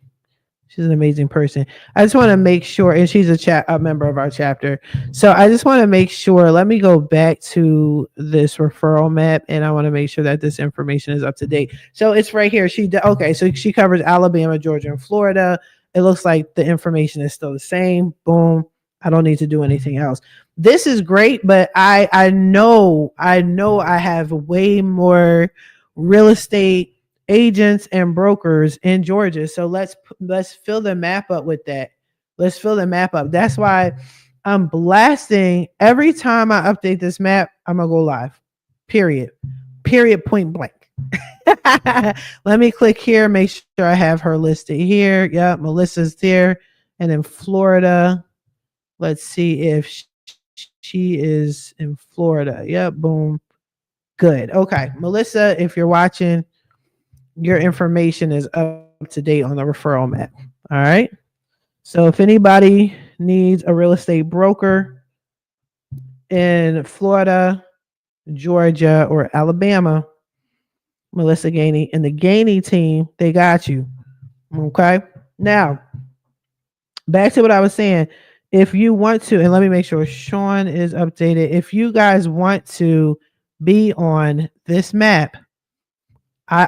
She's an amazing person. I just want to make sure, and she's a member of our chapter. So I just want to make sure. Let me go back to this referral map, and I want to make sure that this information is up to date. So it's right here. Okay. So she covers Alabama, Georgia, and Florida. It looks like the information is still the same. Boom. I don't need to do anything else. This is great, but I know I have way more real estate agents and brokers in Georgia. So let's fill the map up with that. Let's fill the map up. That's why I'm blasting every time I update this map. I'm gonna go live. Period. Period. Point blank. Let me click here. Make sure I have her listed here. Yep, Melissa's there, and in Florida. Let's see if she is in Florida. Yep. Boom. Good. Okay, Melissa, if you're watching, your information is up to date on the referral map. All right. So if anybody needs a real estate broker in Florida, Georgia, or Alabama, Melissa Gainey and the Gainey team, they got you. Okay. Now, back to what I was saying. If you want to, and let me make sure Sean is updated. If you guys want to be on this map, I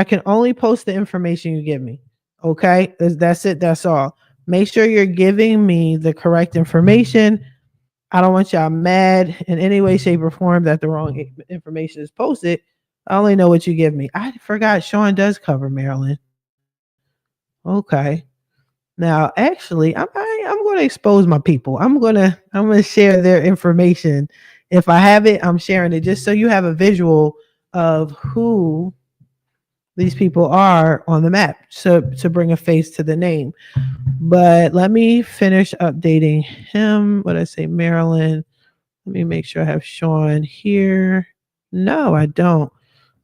can only post the information you give me. Okay? That's it. That's all. Make sure you're giving me the correct information. I don't want y'all mad in any way, shape, or form that the wrong information is posted. I only know what you give me. I forgot Sean does cover Maryland. Okay. Now, actually, I'm going to expose my people. I'm going to share their information. If I have it, I'm sharing it just so you have a visual of who these people are on the map, so to bring a face to the name. But let me finish updating him. What I say, Maryland. Let me make sure I have Sean here. No, I don't.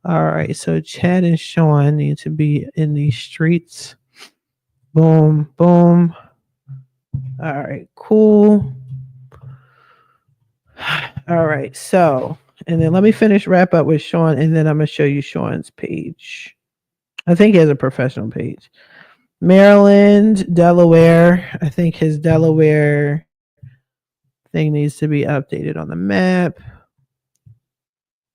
All right, so Chad and Sean need to be in these streets. Boom, boom. All right, cool. All right, so, and then let me wrap up with Sean, and then I'm going to show you Sean's page. I think he has a professional page. Maryland, Delaware. I think his Delaware thing needs to be updated on the map.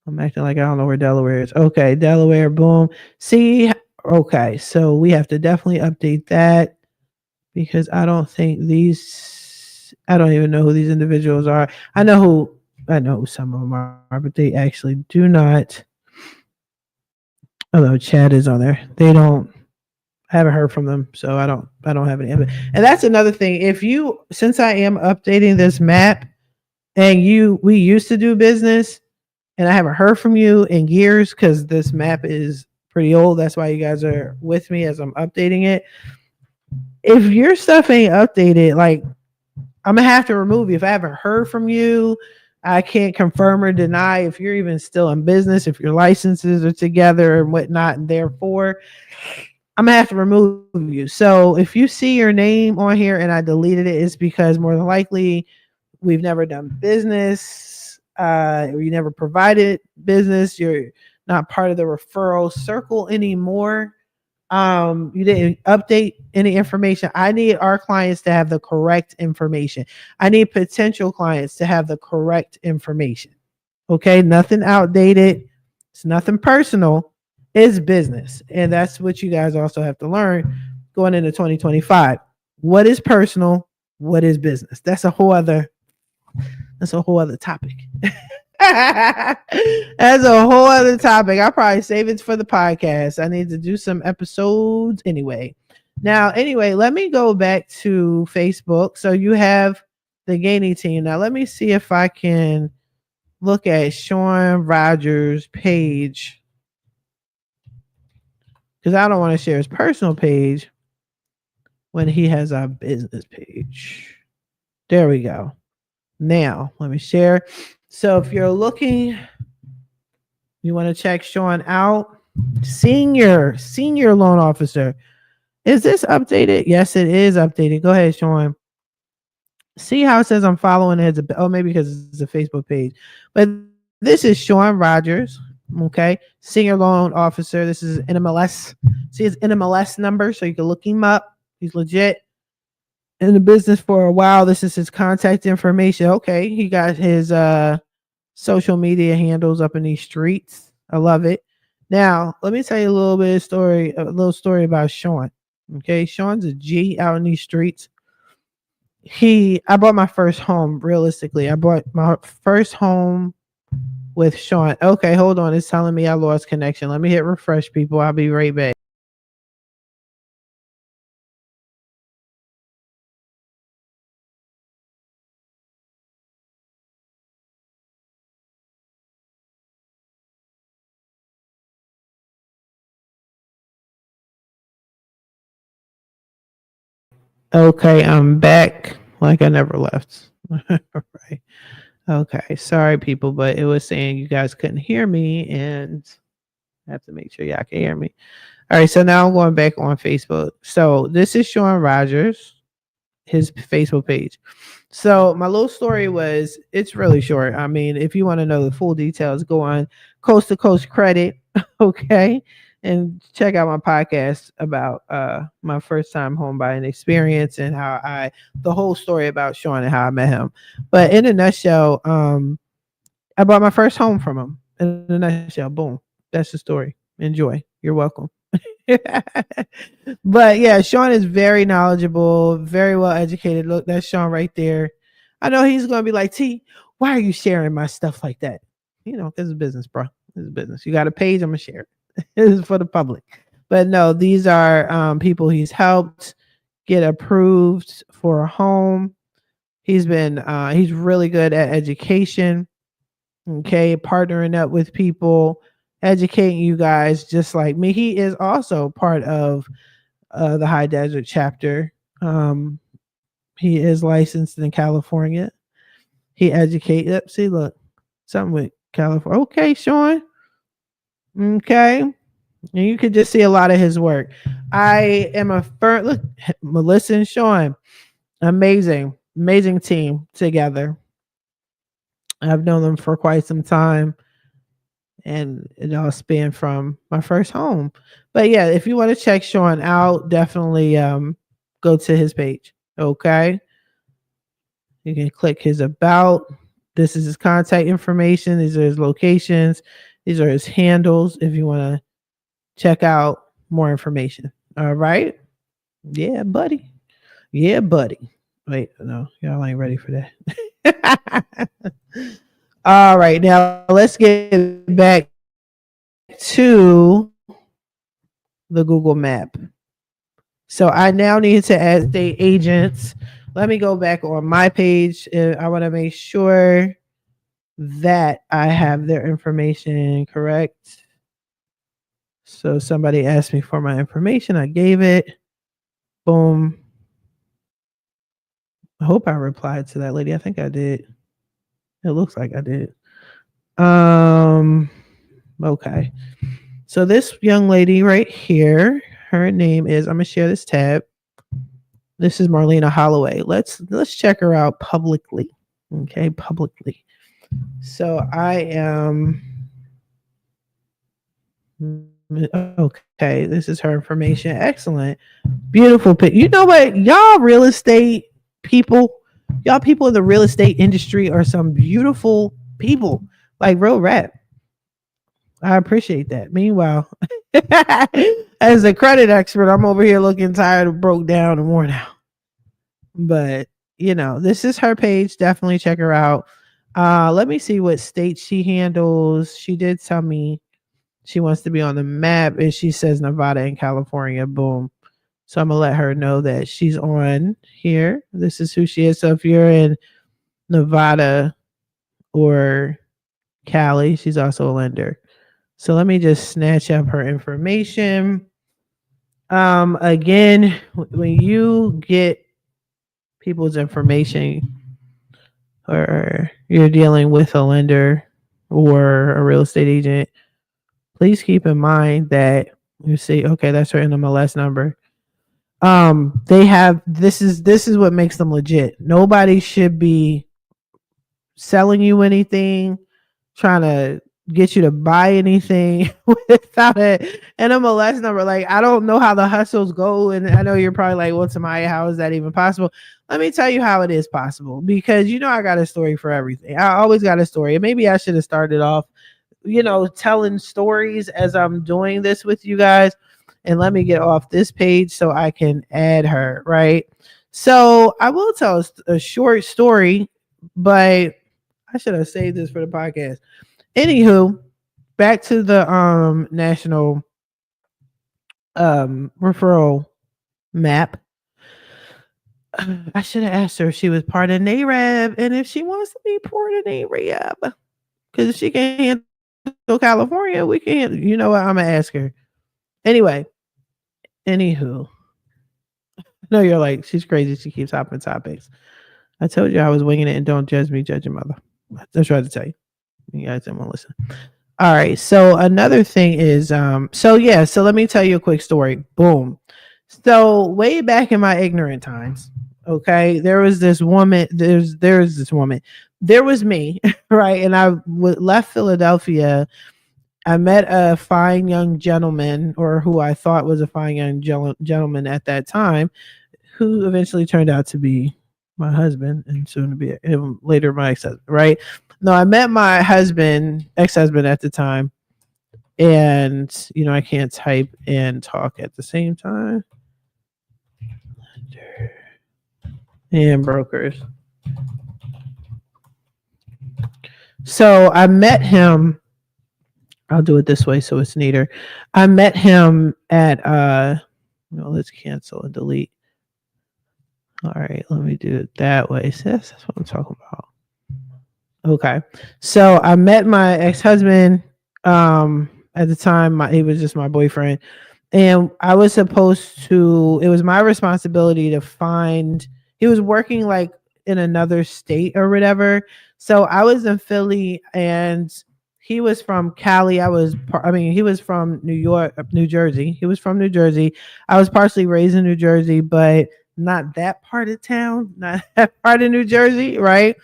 I'm acting like I don't know where Delaware is. Okay, Delaware, boom. See, okay, so we have to definitely update that because I don't even know who these individuals are. I know who some of them are, but they actually do not. Although Chad is on there. I haven't heard from them, so I don't have any evidence. And that's another thing. Since I am updating this map and we used to do business and I haven't heard from you in years because this map is pretty old. That's why you guys are with me as I'm updating it. If your stuff ain't updated, like I'm gonna have to remove you. If I haven't heard from you, I can't confirm or deny if you're even still in business, if your licenses are together and whatnot. And therefore, I'm gonna have to remove you. So if you see your name on here and I deleted it, it's because more than likely we've never done business, or you never provided business. You're not part of the referral circle anymore. You didn't update any information. I need our clients to have the correct information. I need potential clients to have the correct information. Okay, nothing outdated. It's nothing personal. It's business. And that's what you guys also have to learn going into 2025. What is personal? What is business? That's a whole other topic. That's a whole other topic. I'll probably save it for the podcast. I need to do some episodes anyway. Now, anyway, let me go back to Facebook. So you have the Gainey team. Now, let me see if I can look at Sean Rogers' page, because I don't want to share his personal page when he has our business page. There we go. Now, let me share. So if you're looking, you want to check Sean out. Senior loan officer. Is this updated? Yes, it is updated. Go ahead, Sean. See how it says I'm following it? Maybe because it's a Facebook page. But this is Sean Rogers. Okay. Senior loan officer. This is NMLS. See his NMLS number so you can look him up. He's legit in the business for a while. This is his contact information. Okay. He got his social media handles up in these streets. I love it. Now, let me tell you a little story about Sean. Okay, Sean's a G out in these streets. I bought my first home. Realistically, I bought my first home with Sean. Okay, hold on. It's telling me I lost connection. Let me hit refresh, people. I'll be right back. Okay, I'm back like I never left. Right. Okay, sorry people, but it was saying you guys couldn't hear me, and I have to make sure y'all can hear me. All right, so now I'm going back on Facebook. So this is Sean Rogers, his Facebook page. So my little story it's really short. I mean, if you want to know the full details, go on Coast to Coast Credit, okay, and check out my podcast about my first time home buying experience and the whole story about Sean and how I met him. But in a nutshell, I bought my first home from him. In a nutshell, boom, that's the story. Enjoy. You're welcome. But yeah, Sean is very knowledgeable, very well educated. Look, that's Sean right there. I know he's gonna be like, T, why are you sharing my stuff like that? Because it's business, bro. It's business. You got a page, I'm gonna share it. It's for the public. But no, these are people he's helped get approved for a home. He's really good at education. Okay, partnering up with people, educating you guys just like me. He is also part of the High Desert chapter. He is licensed in California. He educated. See, look, something with California. Okay, Sean. Okay, and you can just see a lot of his work. I am a firm look. Melissa and Sean, amazing team together. I've known them for quite some time, and it all spanned from my first home. But yeah, if you want to check Sean out, definitely go to his page. Okay, you can click his about. This is his contact information. These are his locations. These are his handles if you want to check out more information. All right. Yeah, buddy. Yeah, buddy. Wait, no, y'all ain't ready for that. All right, now let's get back to the Google Map. So I now need to add state agents. Let me go back on my page. I want to make sure that I have their information correct. So somebody asked me for my information. I gave it. Boom. I hope I replied to that lady. I think I did. It looks like I did. Um, okay. So this young lady right here, her name is, I'm gonna share this tab. This is Marlena Holloway. Let's check her out publicly. Okay, publicly. So I am okay. This is her information. Excellent. Beautiful pic. You know what? Y'all real estate people, y'all people in the real estate industry are some beautiful people. Like real rap. I appreciate that. Meanwhile, as a credit expert, I'm over here looking tired, broke down, and worn out. But this is her page. Definitely check her out. Let me see what state she handles. She did tell me she wants to be on the map, and she says Nevada and California. Boom. So I'm gonna let her know that she's on here. This is who she is. So if you're in Nevada or Cali, she's also a lender. So let me just snatch up her information. Again, when you get people's information or you're dealing with a lender or a real estate agent, please keep in mind that you see, okay, that's her NMLS number. They have this is what makes them legit. Nobody should be selling you anything, trying to get you to buy anything without an NMLS number. Like, I don't know how the hustles go. And I know you're probably like, well, Tamaya, how is that even possible? Let me tell you how it is possible, because I got a story for everything. I always got a story. And maybe I should have started off, telling stories as I'm doing this with you guys. And let me get off this page so I can add her, right? So I will tell a short story, but I should have saved this for the podcast. Anywho, back to the national referral map. I should have asked her if she was part of NARAB and if she wants to be part of NARAB. Because if she can handle California, we can. You know what? I'm gonna ask her. Anyway, anywho, no, you're like, she's crazy. She keeps hopping topics. I told you I was winging it, and don't judge me, judge your mother. I tried to tell you. You guys didn't want to listen. All right. So another thing is, so let me tell you a quick story. Boom. So way back in my ignorant times, okay, there was this woman. There was me, right? And I left Philadelphia. I met a fine young gentleman, or who I thought was a fine young gentleman at that time, who eventually turned out to be my husband and soon to be later my ex-husband, right? No, I met my ex-husband at the time, and I can't type and talk at the same time. And brokers. So I met him. I'll do it this way so it's neater. I met him at let's cancel and delete. All right, let me do it that way. So that's what I'm talking about. Okay. So I met my ex-husband at the time. He was just my boyfriend. And I was supposed to, it was my responsibility to find, he was working like in another state or whatever. So I was in Philly and he was from Cali. He was from New Jersey. He was from New Jersey. I was partially raised in New Jersey, but not that part of town, not that part of New Jersey, right?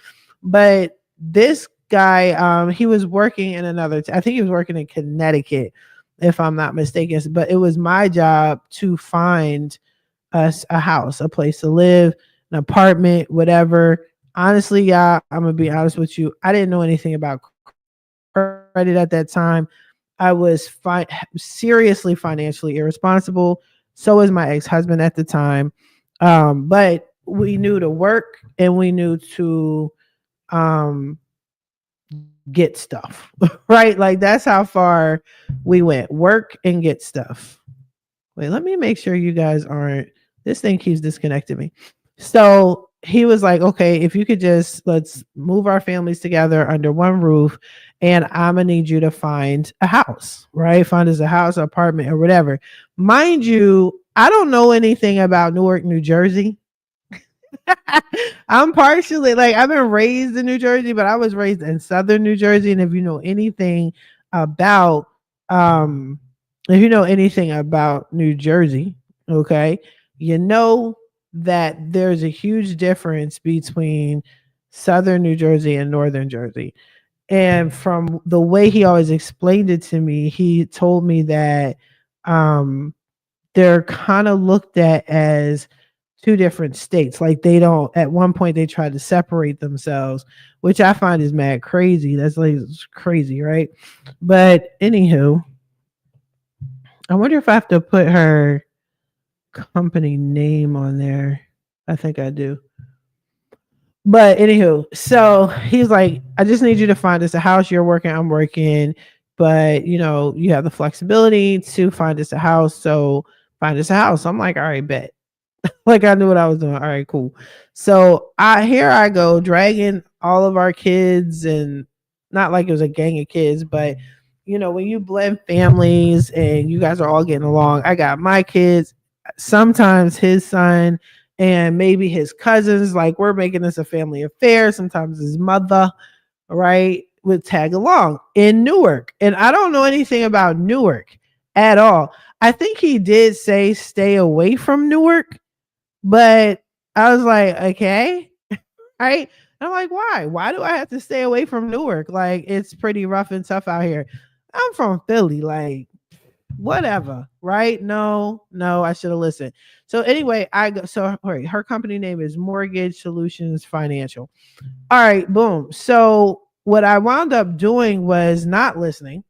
But this guy, he was working in I think he was working in Connecticut, if I'm not mistaken. But it was my job to find us a house, a place to live, an apartment, whatever. Honestly, y'all, I'm gonna be honest with you. I didn't know anything about credit at that time. I was seriously financially irresponsible. So was my ex-husband at the time. But we knew to work and we knew to get stuff, right? Like that's how far we went. Work and get stuff. Wait, let me make sure you guys aren't, this thing keeps disconnecting me. So he was like, okay, if you could let's move our families together under one roof, and I'm gonna need you to find a house, right? Find us a house, apartment, or whatever. Mind you, I don't know anything about Newark, New Jersey. I'm partially like I've been raised in New Jersey, but I was raised in southern New Jersey. And if you know anything about um if you know anything about New Jersey, okay, you know that there's a huge difference between southern New Jersey and northern Jersey. And from the way he always explained it to me, he told me that um they're kind of looked at as two different states. Like they don't. At one point, they tried to separate themselves, which I find is mad crazy. That's like it's crazy, right? But anywho, I wonder if I have to put her company name on there. I think I do. But anywho, so he's like, I just need you to find us a house. You're working, I'm working, but you have the flexibility to find us a house. So find us a house. I'm like, all right, bet. Like I knew what I was doing. All right, cool. So I go dragging all of our kids, and not like it was a gang of kids, but when you blend families and you guys are all getting along, I got my kids, sometimes his son, and maybe his cousins. Like we're making this a family affair. Sometimes his mother, right, would tag along in Newark, and I don't know anything about Newark at all. I think he did say stay away from Newark, but I was like, okay, right? And I'm like, why? Why do I have to stay away from Newark? Like, it's pretty rough and tough out here. I'm from Philly, like, whatever, right? No, no, I should have listened. So anyway, I go. So wait, her company name is Mortgage Solutions Financial. All right, boom. So what I wound up doing was not listening,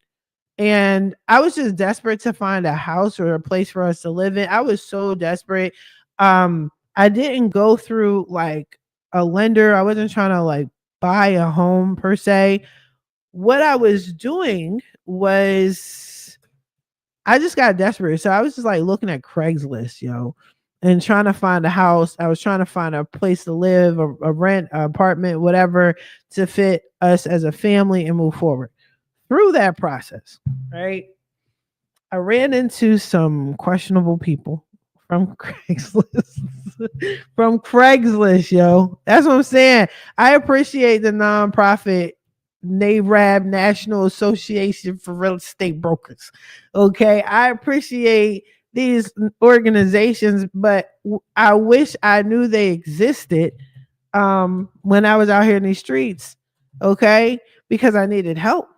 and I was just desperate to find a house or a place for us to live in. I was so desperate. I didn't go through like a lender. I wasn't trying to like buy a home per se. What I was doing was I just got desperate. So I was just like looking at Craigslist, and trying to find a house. I was trying to find a place to live, a rent, an apartment, whatever, to fit us as a family and move forward through that process, right? I ran into some questionable people from Craigslist. From Craigslist, yo. That's what I'm saying. I appreciate the nonprofit NARAB, National Association for Real Estate Brokers. Okay. I appreciate these organizations, but I wish I knew they existed when I was out here in these streets. Okay. Because I needed help.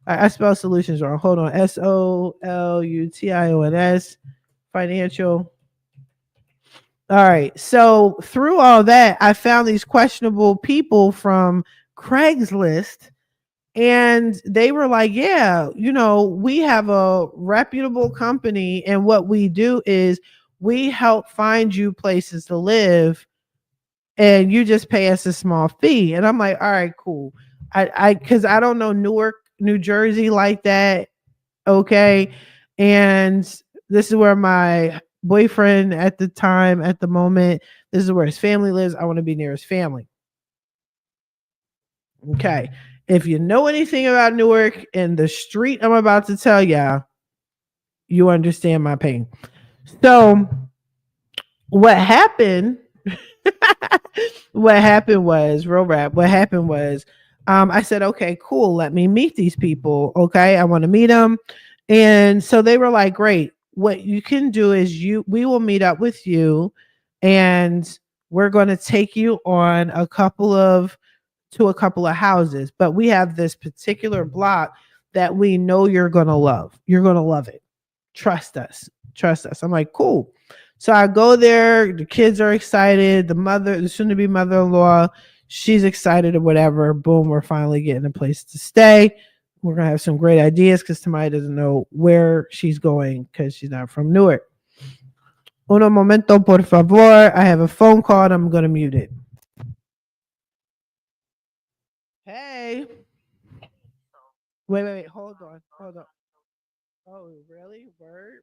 I spelled solutions wrong. Hold on. Solutions financial. All right. So through all that, I found these questionable people from Craigslist, and they were like, yeah, we have a reputable company. And what we do is we help find you places to live, and you just pay us a small fee. And I'm like, all right, cool. Cause I don't know Newark, New Jersey like that. Okay. And this is where my boyfriend at the time, at the moment, this is where his family lives. I want to be near his family. Okay. If you know anything about Newark and the street I'm about to tell y'all, you understand my pain. So what happened what happened was real rap. What happened was I said, okay, cool. Let me meet these people. Okay. I want to meet them. And so they were like, great. What you can do is we will meet up with you, and we're going to take you on a couple of houses. But we have this particular block that we know you're going to love. You're going to love it. Trust us. Trust us. I'm like, cool. So I go there. The kids are excited. The soon to be mother in law, she's excited or whatever. Boom, we're finally getting a place to stay. We're going to have some great ideas because Tamaya doesn't know where she's going because she's not from Newark. Uno momento, por favor. I have a phone call and I'm going to mute it. Hey. Wait. Hold on. Hold on. Oh, really? Word?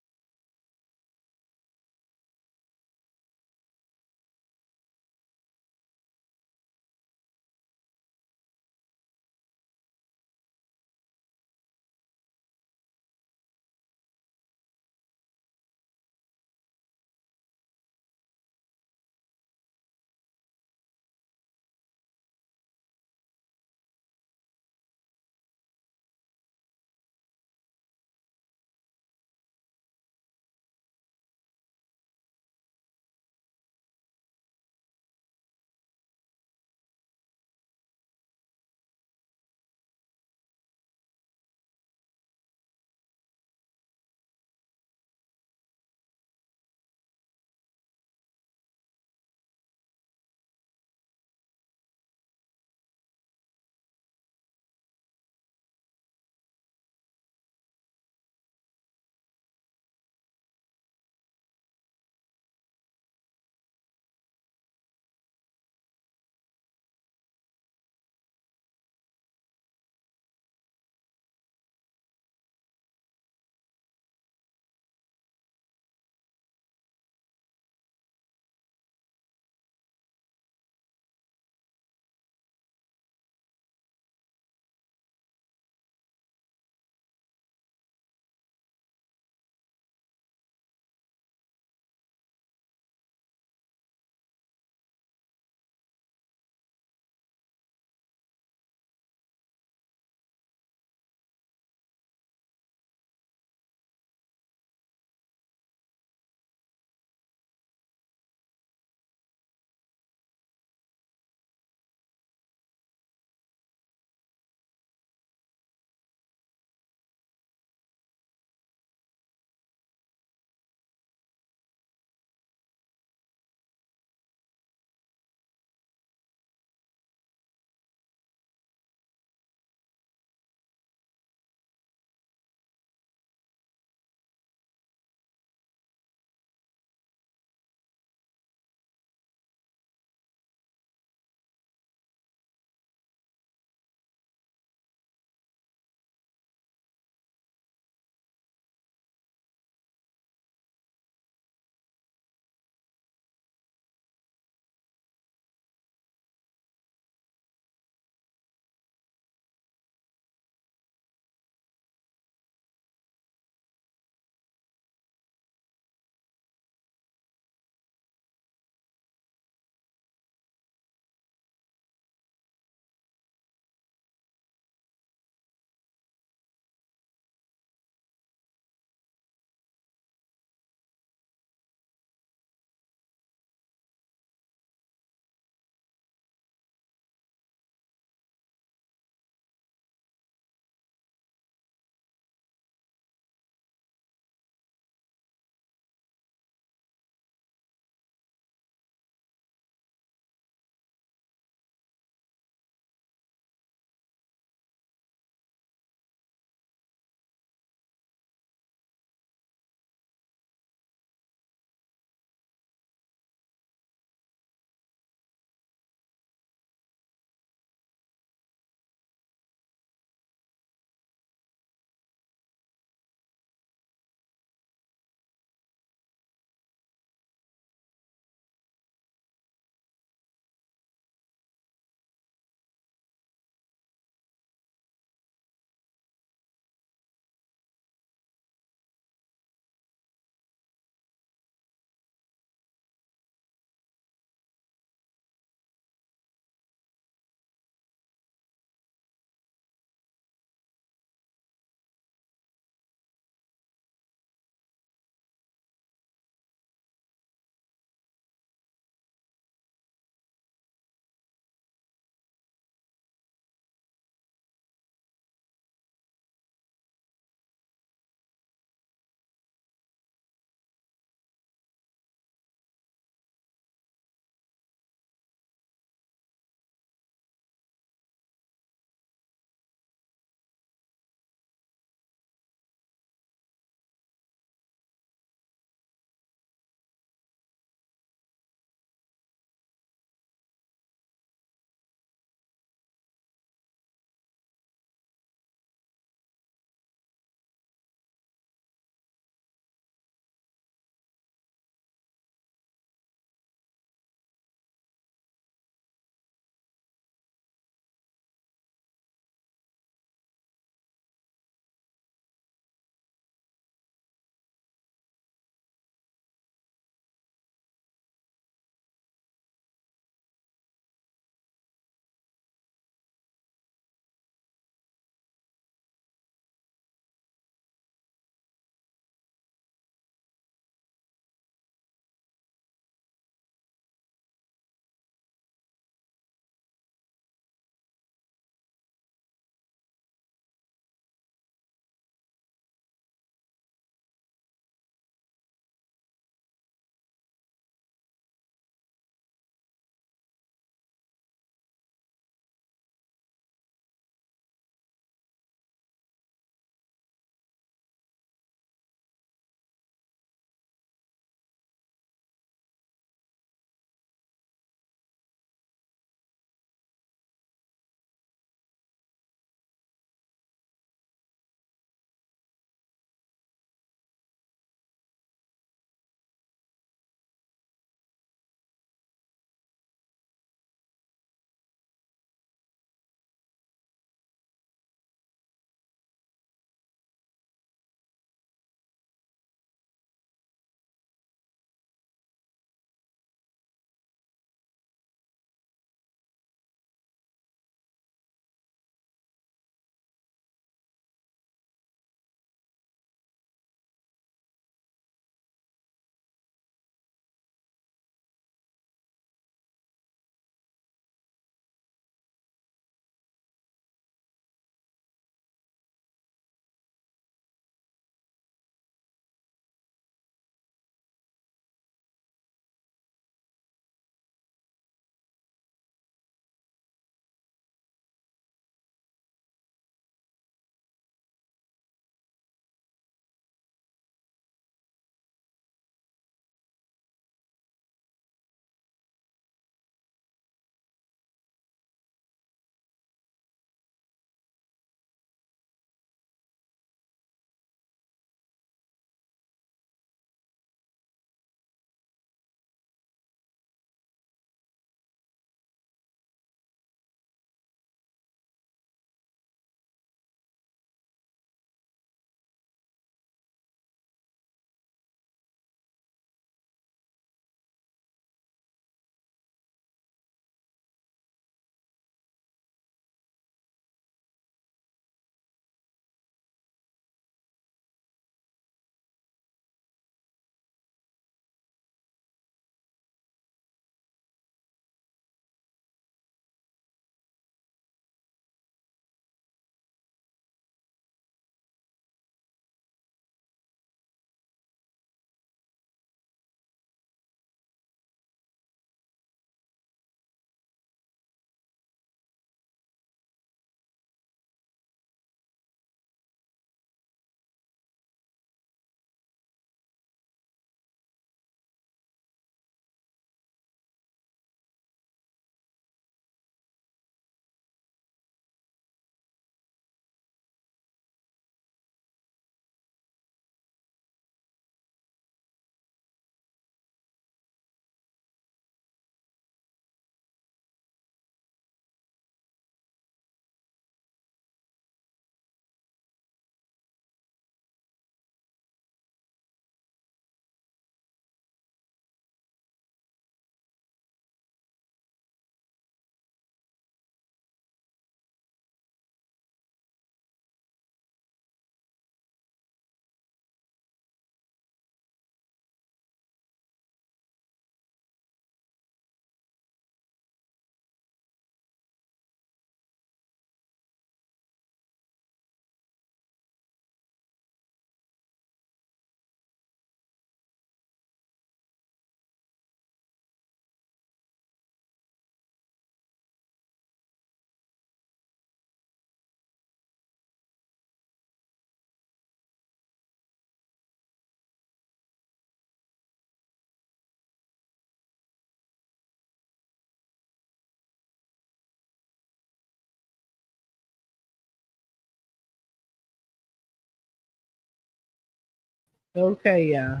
Okay, yeah.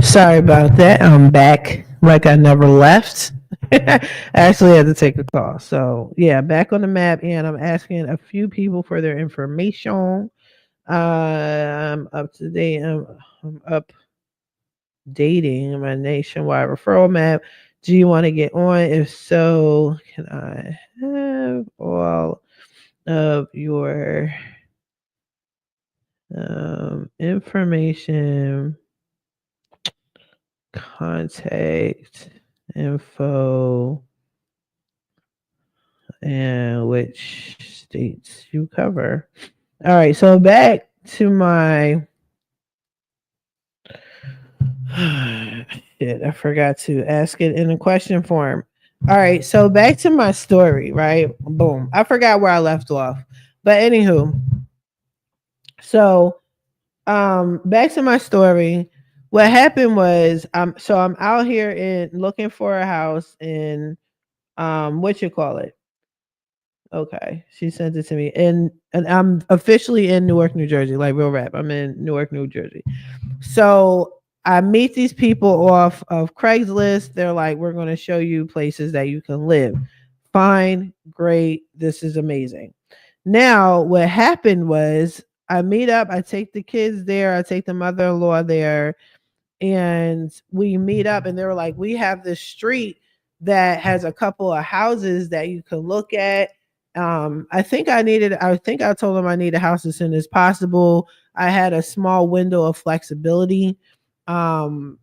Sorry about that. I'm back like I never left. I actually had to take a call. So, yeah, back on the map, and I'm asking a few people for their information. I'm up to date. I'm updating my nationwide referral map. Do you want to get on? If so, can I have all of your information, contact info, and which states you cover? All right, so back to my shit, I forgot to ask it in a question form. All right, so back to my story, right? Boom. I forgot where I left off. But anywho, so back to my story. What happened was I'm out here in looking for a house in what you call it? Okay, she sent it to me, and I'm officially in Newark, New Jersey, like real rap. I'm in Newark, New Jersey. So I meet these people off of Craigslist. They're like, we're going to show you places that you can live. Fine, great. This is amazing. Now, what happened was I meet up, I take the kids there, I take the mother in law there, and we meet up, and they were like, we have this street that has a couple of houses that you can look at. I think I told them I need a house as soon as possible. I had a small window of flexibility um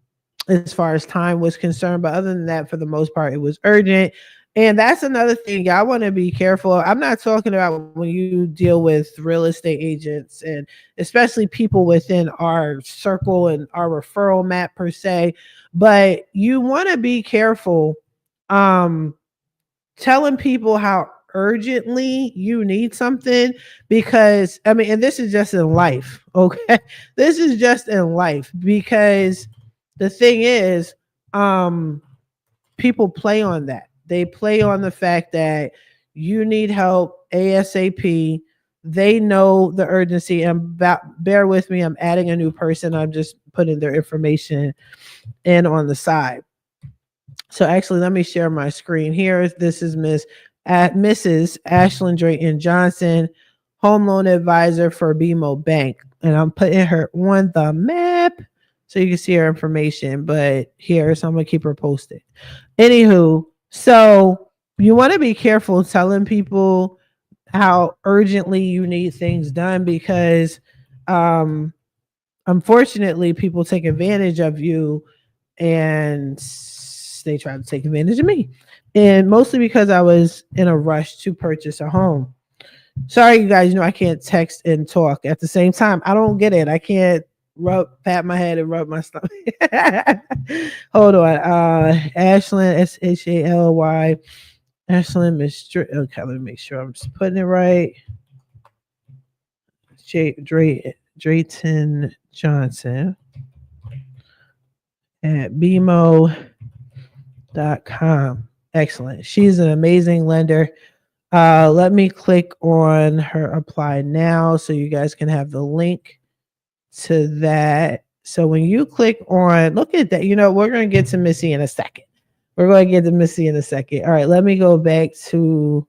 as far as time was concerned, but other than that, for the most part, it was urgent. And that's another thing, y'all want to be careful. I'm not talking about when you deal with real estate agents, and especially people within our circle and our referral map per se, but you want to be careful um telling people how urgently you need something, because I mean, and this is just in life, okay? This is just in life, because the thing is, um people play on that. They play on the fact that you need help ASAP. They know the urgency. And bear with me, I'm adding a new person. I'm just putting their information in on the side. So actually, let me share my screen here. This is Mrs. Ashlyn Drayton Johnson, home loan advisor for BMO Bank, and I'm putting her on the map so you can see her information. But here, so I'm gonna keep her posted. Anywho, so you want to be careful telling people how urgently you need things done, because um unfortunately people take advantage of you, and they tried to take advantage of me. And mostly because I was in a rush to purchase a home. Sorry, you guys, I can't text and talk at the same time. I don't get it. I can't pat my head and rub my stomach. Hold on. Ashlyn, Shally. Ashlyn, Mr. Okay, let me make sure I'm just putting it right. Drayton Johnson at BMO.com. Excellent. She's an amazing lender. Let me click on her apply now so you guys can have the link to that. So when you click on, look at that, we're going to get to Missy in a second. We're going to get to Missy in a second. All right, let me go back to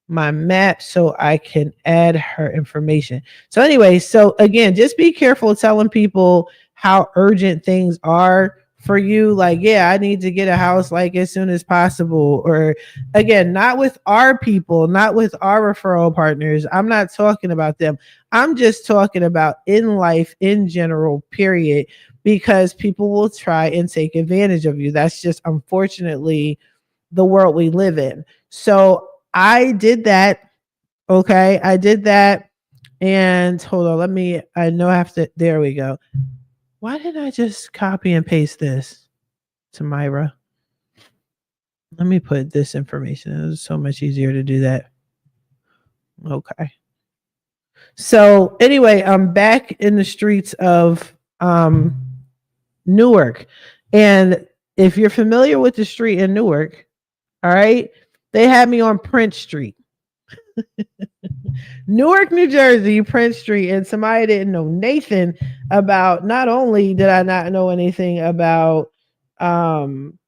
my map so I can add her information. So anyway, so again, just be careful telling people how urgent things are for you. Like, yeah, I need to get a house like as soon as possible. Or again, not with our people, not with our referral partners. I'm not talking about them. I'm just talking about in life in general, period, because people will try and take advantage of you. That's just unfortunately the world we live in. So I did that. Okay. I did that. And hold on, I know I have to, there we go. Why didn't I just copy and paste this to Myra? Let me put this information. It was so much easier to do that. Okay. So anyway, I'm back in the streets of Newark. And if you're familiar with the street in Newark, all right, they had me on Prince Street. Newark, New Jersey, Prince Street, and somebody didn't know Nathan about. Not only did I not know anything about, you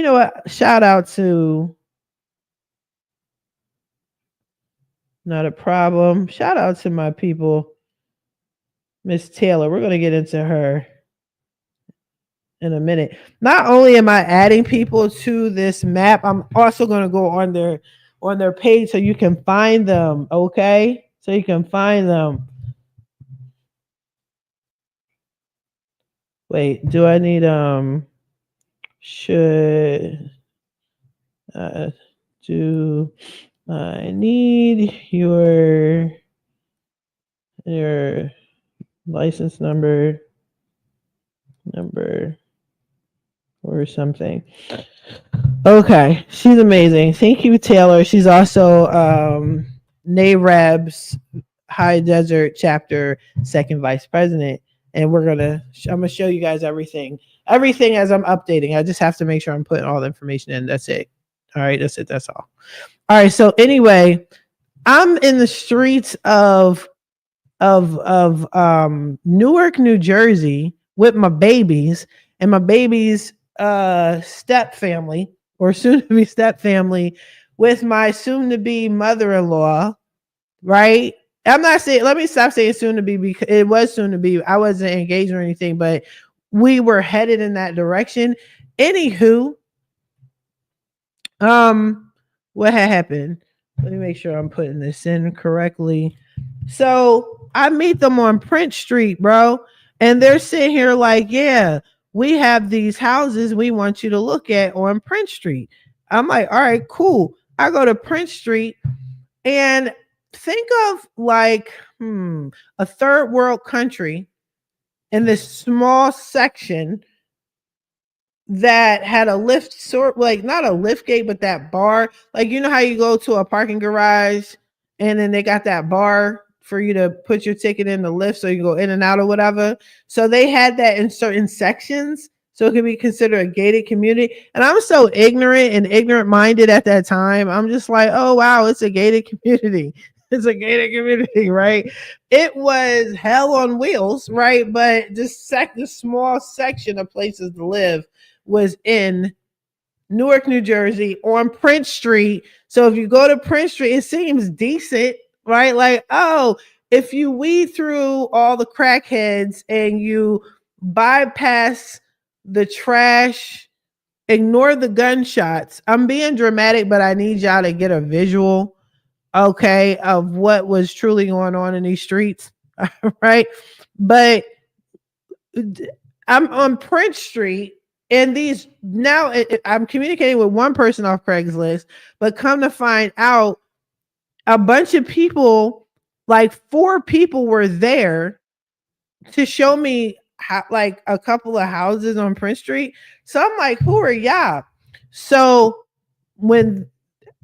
know what? Shout out to Not a Problem. Shout out to my people, Miss Taylor. We're gonna get into her in a minute. Not only am I adding people to this map, I'm also going to go on their page so you can find them, okay? So you can find them. Wait, do I need should do I need your license number or something? Okay, she's amazing. Thank you, Taylor. She's also NAREB's High Desert Chapter second vice president, and I'm gonna show you guys everything as I'm updating. I just have to make sure I'm putting all the information in. That's it. All right, that's it. That's all. All right. So anyway, I'm in the streets of Newark, New Jersey, with my babies and my babies' step family, or soon to be step family, with my soon to be mother-in-law, right? I'm not saying, let me stop saying soon to be, because it was soon to be. I wasn't engaged or anything, but we were headed in that direction. Anywho, what had happened? Let me make sure I'm putting this in correctly. So I meet them on Prince Street, bro, and they're sitting here like, yeah, we have these houses we want you to look at on Prince Street. I'm like, all right, cool. I go to Prince Street and think of like a third world country in this small section that had a lift, sort like not a lift gate, but that bar. Like, you know how you go to a parking garage and then they got that bar for you to put your ticket in the lift so you go in and out or whatever. So they had that in certain sections. So it could be considered a gated community. And I'm so ignorant minded at that time. I'm just like, oh, wow, it's a gated community. It's a gated community, right? It was hell on wheels, right? But this small section of places to live was in Newark, New Jersey, on Prince Street. So if you go to Prince Street, it seems decent, right? Like, oh, if you weed through all the crackheads and you bypass the trash, ignore the gunshots. I'm being dramatic, but I need y'all to get a visual, okay, of what was truly going on in these streets, right? But I'm on Prince Street, and these now I'm communicating with one person off Craigslist, but come to find out, a bunch of people, like 4 people, were there to show me like a couple of houses on Prince Street. So I'm like, who are y'all? So when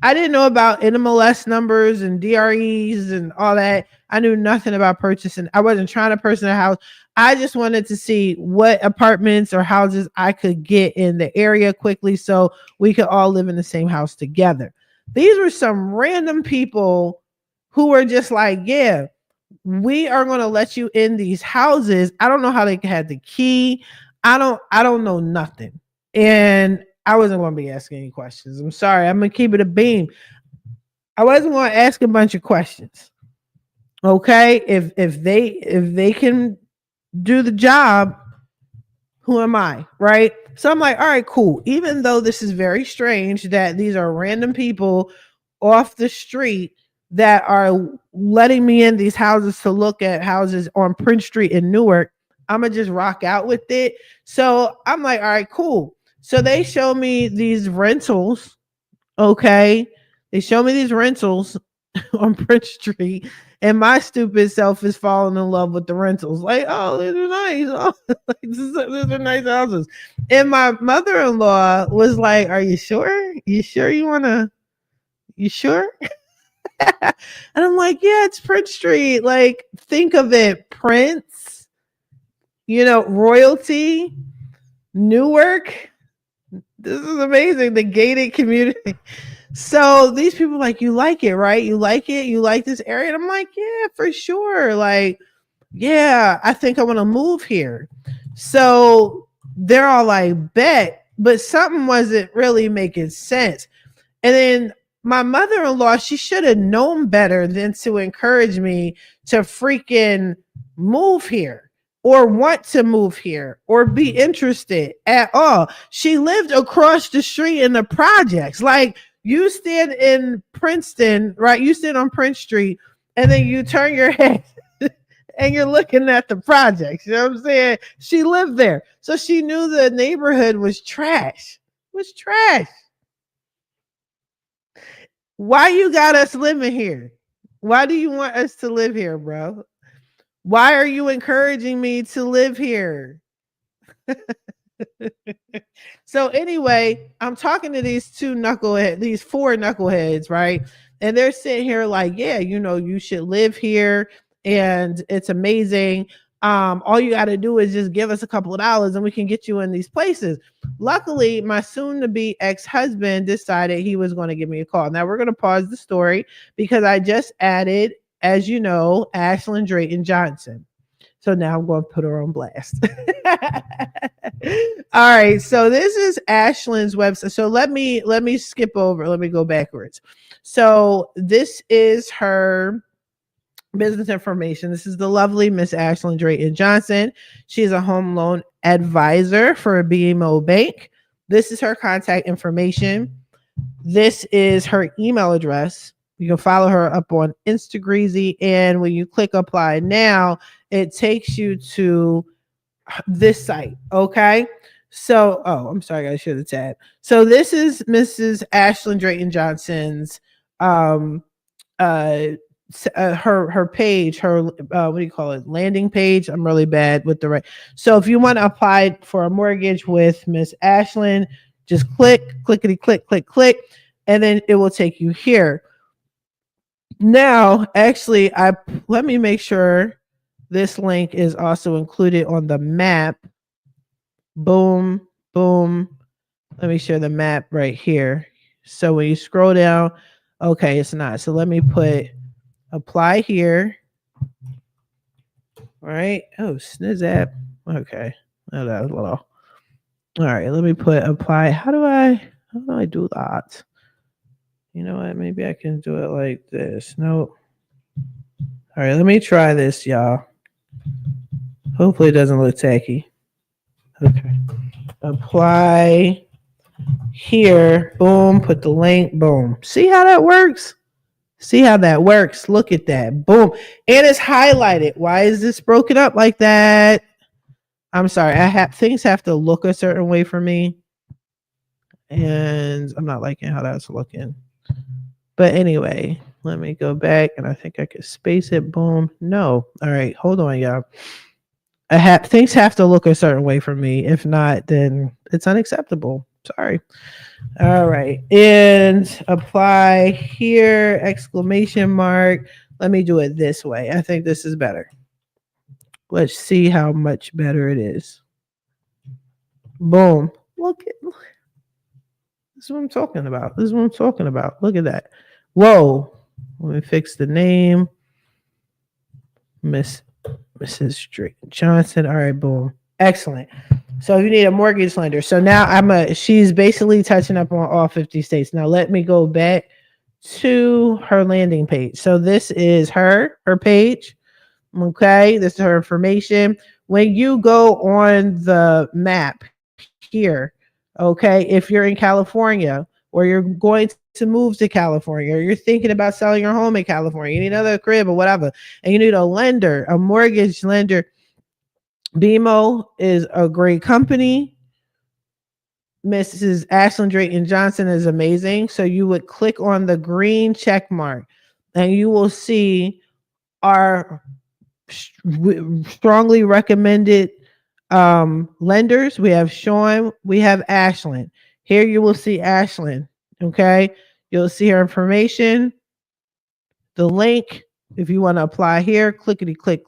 I didn't know about NMLS numbers and DREs and all that, I knew nothing about purchasing. I wasn't trying to purchase a house. I just wanted to see what apartments or houses I could get in the area quickly so we could all live in the same house together. These were some random people who were just like, yeah, we are going to let you in these houses. I don't know how they had the key. I don't know nothing. And I wasn't going to be asking any questions. I'm sorry. I'm going to keep it a beam. I wasn't going to ask a bunch of questions. Okay? If they can do the job, who am I? Right? So I'm like, all right, cool. Even though this is very strange that these are random people off the street that are letting me in these houses to look at houses on Prince Street in Newark, I'm going to just rock out with it. So I'm like, all right, cool. So they show me these rentals. Okay. They show me these rentals on Prince Street, and my stupid self is falling in love with the rentals. Like, oh, these are nice. Oh, these are nice houses. And my mother-in-law was like, are you sure? You sure you want to? You sure? And I'm like, yeah, it's Prince Street. Like, think of it. Prince, royalty, Newark. This is amazing. The gated community. So these people like, you like it, right? You like it? You like this area? And I'm like, yeah, for sure. Like, yeah, I think I want to move here. So they're all like, bet, but something wasn't really making sense. And then my mother-in-law, she should have known better than to encourage me to freaking move here or want to move here or be interested at all. She lived across the street in the projects. Like, you stand in Princeton, right? You stand on Prince Street and then you turn your head and you're looking at the projects. You know what I'm saying? She lived there. So she knew the neighborhood was trash. Was trash. Why you got us living here? Why do you want us to live here, bro? Why are you encouraging me to live here? So anyway, I'm talking to these four knuckleheads, right? And they're sitting here like, yeah, you should live here and it's amazing. All you got to do is just give us a couple of dollars and we can get you in these places. Luckily, my soon to be ex-husband decided he was going to give me a call. Now we're going to pause the story because I just added, as you know, Ashlyn Drayton Johnson. So now I'm going to put her on blast. All right. So this is Ashlyn's website. So let me skip over. Let me go backwards. So this is her business information. This is the lovely Miss Ashlyn Drayton Johnson. She is a home loan advisor for a BMO bank. This is her contact information. This is her email address. You can follow her up on Instagreasy, and when you click apply now, it takes you to this site. Okay. So, I'm sorry, I should have tabbed. So this is Mrs. Ashlyn Drayton Johnson's her page, her what do you call it, landing page. I'm really bad with the right. So if you want to apply for a mortgage with Miss Ashlyn, just clickety click, and then it will take you here. Now, actually, let me make sure this link is also included on the map. Boom, boom. Let me share the map right here. So when you scroll down, okay, it's not. So let me put apply here. All right. Oh, sniz app. Okay. Oh, that was a little. All right. Let me put apply. How do I do that? You know what? Maybe I can do it like this. No. All right. Let me try this, y'all. Hopefully it doesn't look tacky. Okay. Apply here. Boom. Put the link. Boom. See how that works? See how that works? Look at that. Boom. And it's highlighted. Why is this broken up like that? I'm sorry. Things have to look a certain way for me. And I'm not liking how that's looking. But anyway, let me go back and I think I could space it. Boom. No. All right. Hold on, y'all. Things have to look a certain way for me. If not, then it's unacceptable. Sorry. All right. And apply here, exclamation mark. Let me do it this way. I think this is better. Let's see how much better it is. Boom. Look at this is what I'm talking about. This is what I'm talking about. Look at that. Whoa. Let me fix the name. Mrs. Drayton Johnson. All right, boom. Excellent. So you need a mortgage lender. So now she's basically touching up on all 50 states. Now let me go back to her landing page. So this is her page. Okay. This is her information. When you go on the map here, okay, if you're in California or you're going to move to California or you're thinking about selling your home in California, you need another crib or whatever, and you need a lender, a mortgage lender, BMO is a great company. Mrs. Ashlyn Drayton Johnson is amazing. So you would click on the green check mark and you will see our strongly recommended lenders. We have Sean, we have Ashlyn. Here you will see Ashlyn. Okay. You'll see her information, the link. If you want to apply here, clickety click.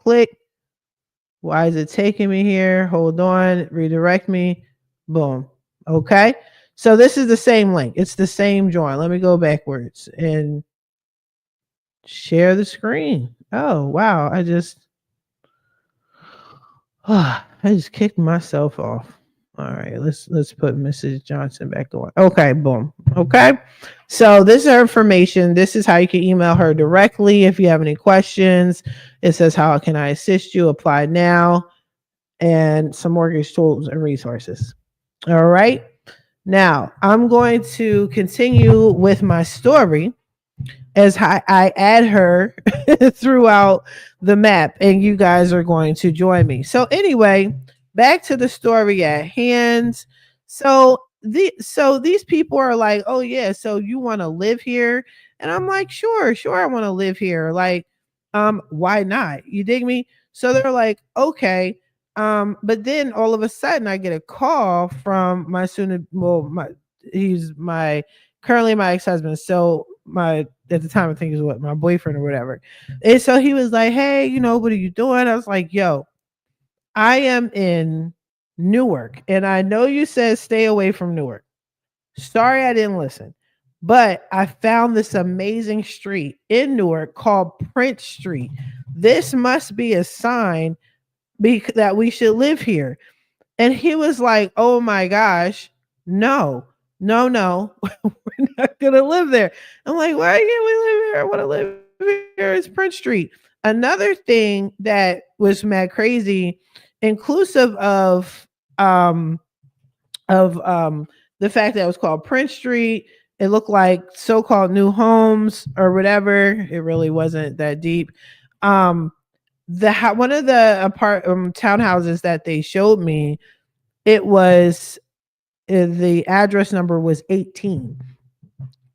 Why is it taking me here? Hold on, redirect me. Boom. Okay. So this is the same link. It's the same join. Let me go backwards and share the screen. Oh wow. I just kicked myself off. All right, let's put Mrs. Johnson back on. Okay, boom. Okay. So this is her information. This is how you can email her directly if you have any questions. It says how can I assist you? Apply now, and some mortgage tools and resources. All right. Now I'm going to continue with my story as I add her throughout the map, and you guys are going to join me. So anyway, back to the story at hand. So these people are like, oh yeah, so you want to live here? And I'm like, sure, I want to live here. Like, why not? You dig me? So they're like, okay. But then all of a sudden I get a call from my he's my currently my ex-husband. So my at the time I think it was what my boyfriend or whatever. And so he was like, hey, what are you doing? I was like, yo, I am in Newark, and I know you said stay away from Newark. Sorry I didn't listen. But I found this amazing street in Newark called Prince Street. This must be a sign that we should live here. And he was like, oh my gosh, no, no, we're not going to live there. I'm like, why can't we live here? I want to live here. It's Prince Street. Another thing that was mad crazy, inclusive of the fact that it was called Prince Street. It looked like so-called new homes or whatever. It really wasn't that deep. One of the townhouses that they showed me, it was the address number was 18.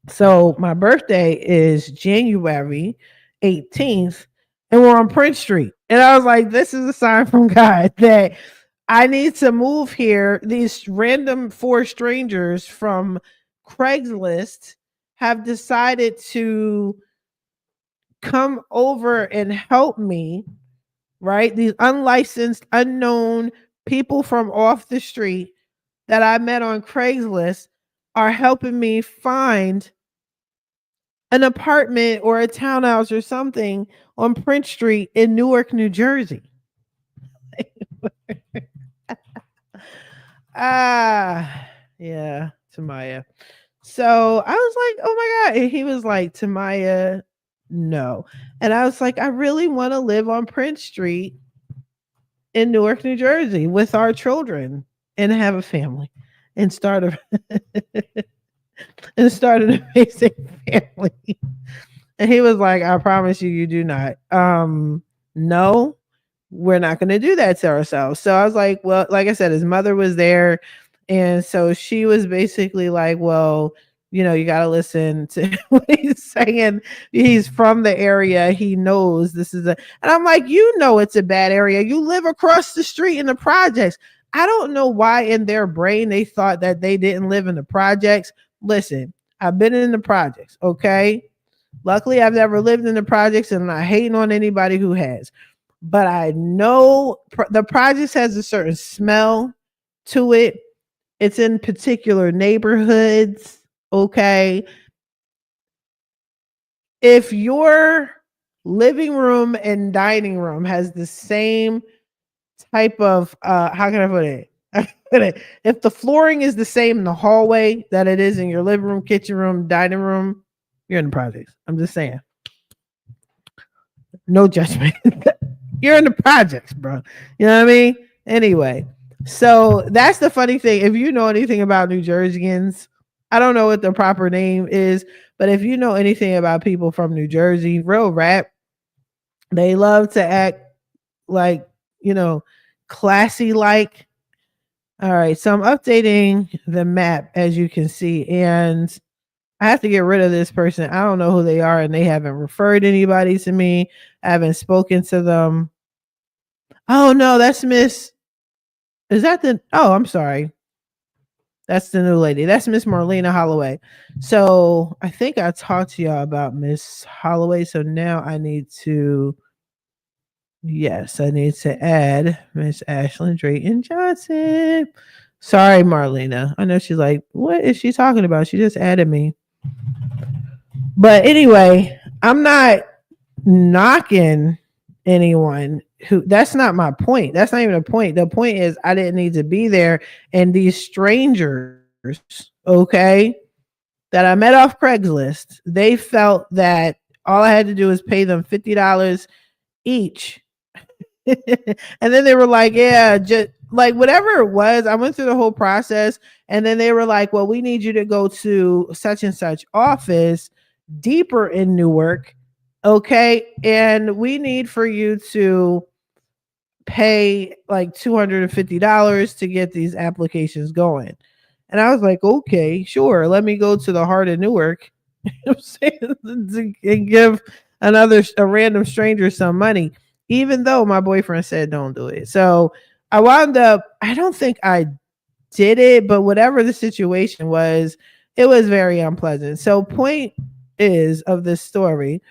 So my birthday is January 18th, and we're on Prince Street. And I was like, this is a sign from God that I need to move here. These random 4 strangers from Craigslist have decided to come over and help me, right? These unlicensed, unknown people from off the street that I met on Craigslist are helping me find an apartment or a townhouse or something on Prince Street in Newark, New Jersey. Yeah, Tamaya. So I was like, oh my God. And he was like, Tamaya, no. And I was like, I really want to live on Prince Street in Newark, New Jersey with our children and have a family and start an amazing family. And he was like, I promise you, you do not. No, we're not going to do that to ourselves. So I was like, well, like I said, his mother was there. And so she was basically like, well, you got to listen to what he's saying. He's from the area. He knows this is and I'm like, it's a bad area. You live across the street in the projects. I don't know why in their brain they thought that they didn't live in the projects. Listen, I've been in the projects. Okay. Luckily, I've never lived in the projects, and I'm not hating on anybody who has. But I know the projects has a certain smell to it. It's in particular neighborhoods. Okay. If your living room and dining room has the same type of how can I put it? If the flooring is the same in the hallway that it is in your living room, kitchen room, dining room, you're in the projects. I'm just saying. No judgment. You're in the projects, bro. You know what I mean? Anyway, so that's the funny thing. If you know anything about New Jerseyans, I don't know what the proper name is, but if you know anything about people from New Jersey, real rap, they love to act like, classy like. All right, so I'm updating the map as you can see, and I have to get rid of this person. I don't know who they are, and they haven't referred anybody to me. I haven't spoken to them. Oh no, that's Miss. Is that the? Oh, I'm sorry. That's the new lady. That's Miss Marlena Holloway. So I think I talked to y'all about Miss Holloway. So now I need to. Yes, I need to add Miss Ashlyn Drayton Johnson. Sorry, Marlena. I know she's like, what is she talking about? She just added me. But anyway, I'm not knocking anyone who, that's not my point. That's not even a point. The point is I didn't need to be there. And these strangers, okay, that I met off Craigslist, they felt that all I had to do was pay them $50 each. And then they were like, yeah, just like whatever it was. I went through the whole process. And then they were like, well, we need you to go to such and such office deeper in Newark. Okay. And we need for you to pay like $250 to get these applications going. And I was like, okay, sure. Let me go to the heart of Newark and give a random stranger some money, even though my boyfriend said don't do it. So I wound up, I don't think I did it, but whatever the situation was, it was very unpleasant. So point is of this story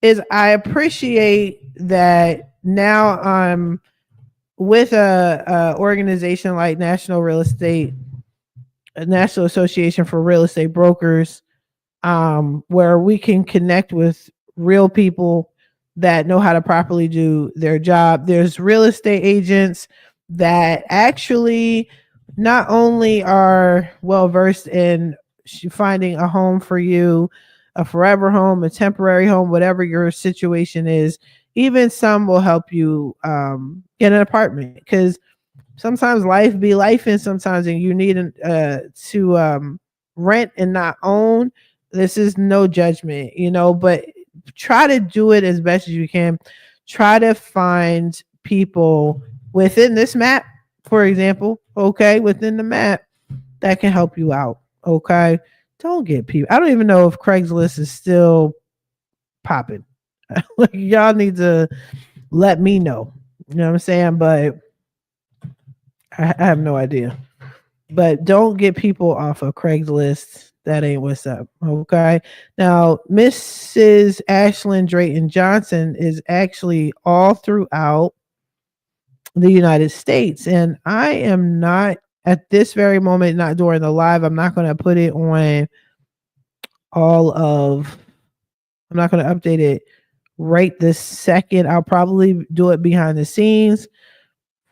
is I appreciate that now I'm with a organization like National Association for Real Estate Brokers, where we can connect with real people that know how to properly do their job. There's real estate agents that actually not only are well versed in finding a home for you, a forever home, a temporary home, whatever your situation is, even some will help you get an apartment because sometimes life be life and sometimes you need to rent and not own. This is no judgment, but try to do it as best as you can. Try to find people within this map, for example, okay, within the map that can help you out. Okay. Don't get people. I don't even know if Craigslist is still popping. Like, y'all need to let me know. You know what I'm saying? But I have no idea. But don't get people off of Craigslist. That ain't what's up. Okay. Now, Mrs. Ashlyn Drayton Johnson is actually all throughout the United States. And I am not at this very moment, not during the live, I'm not going to put it on I'm not going to update it right this second. I'll probably do it behind the scenes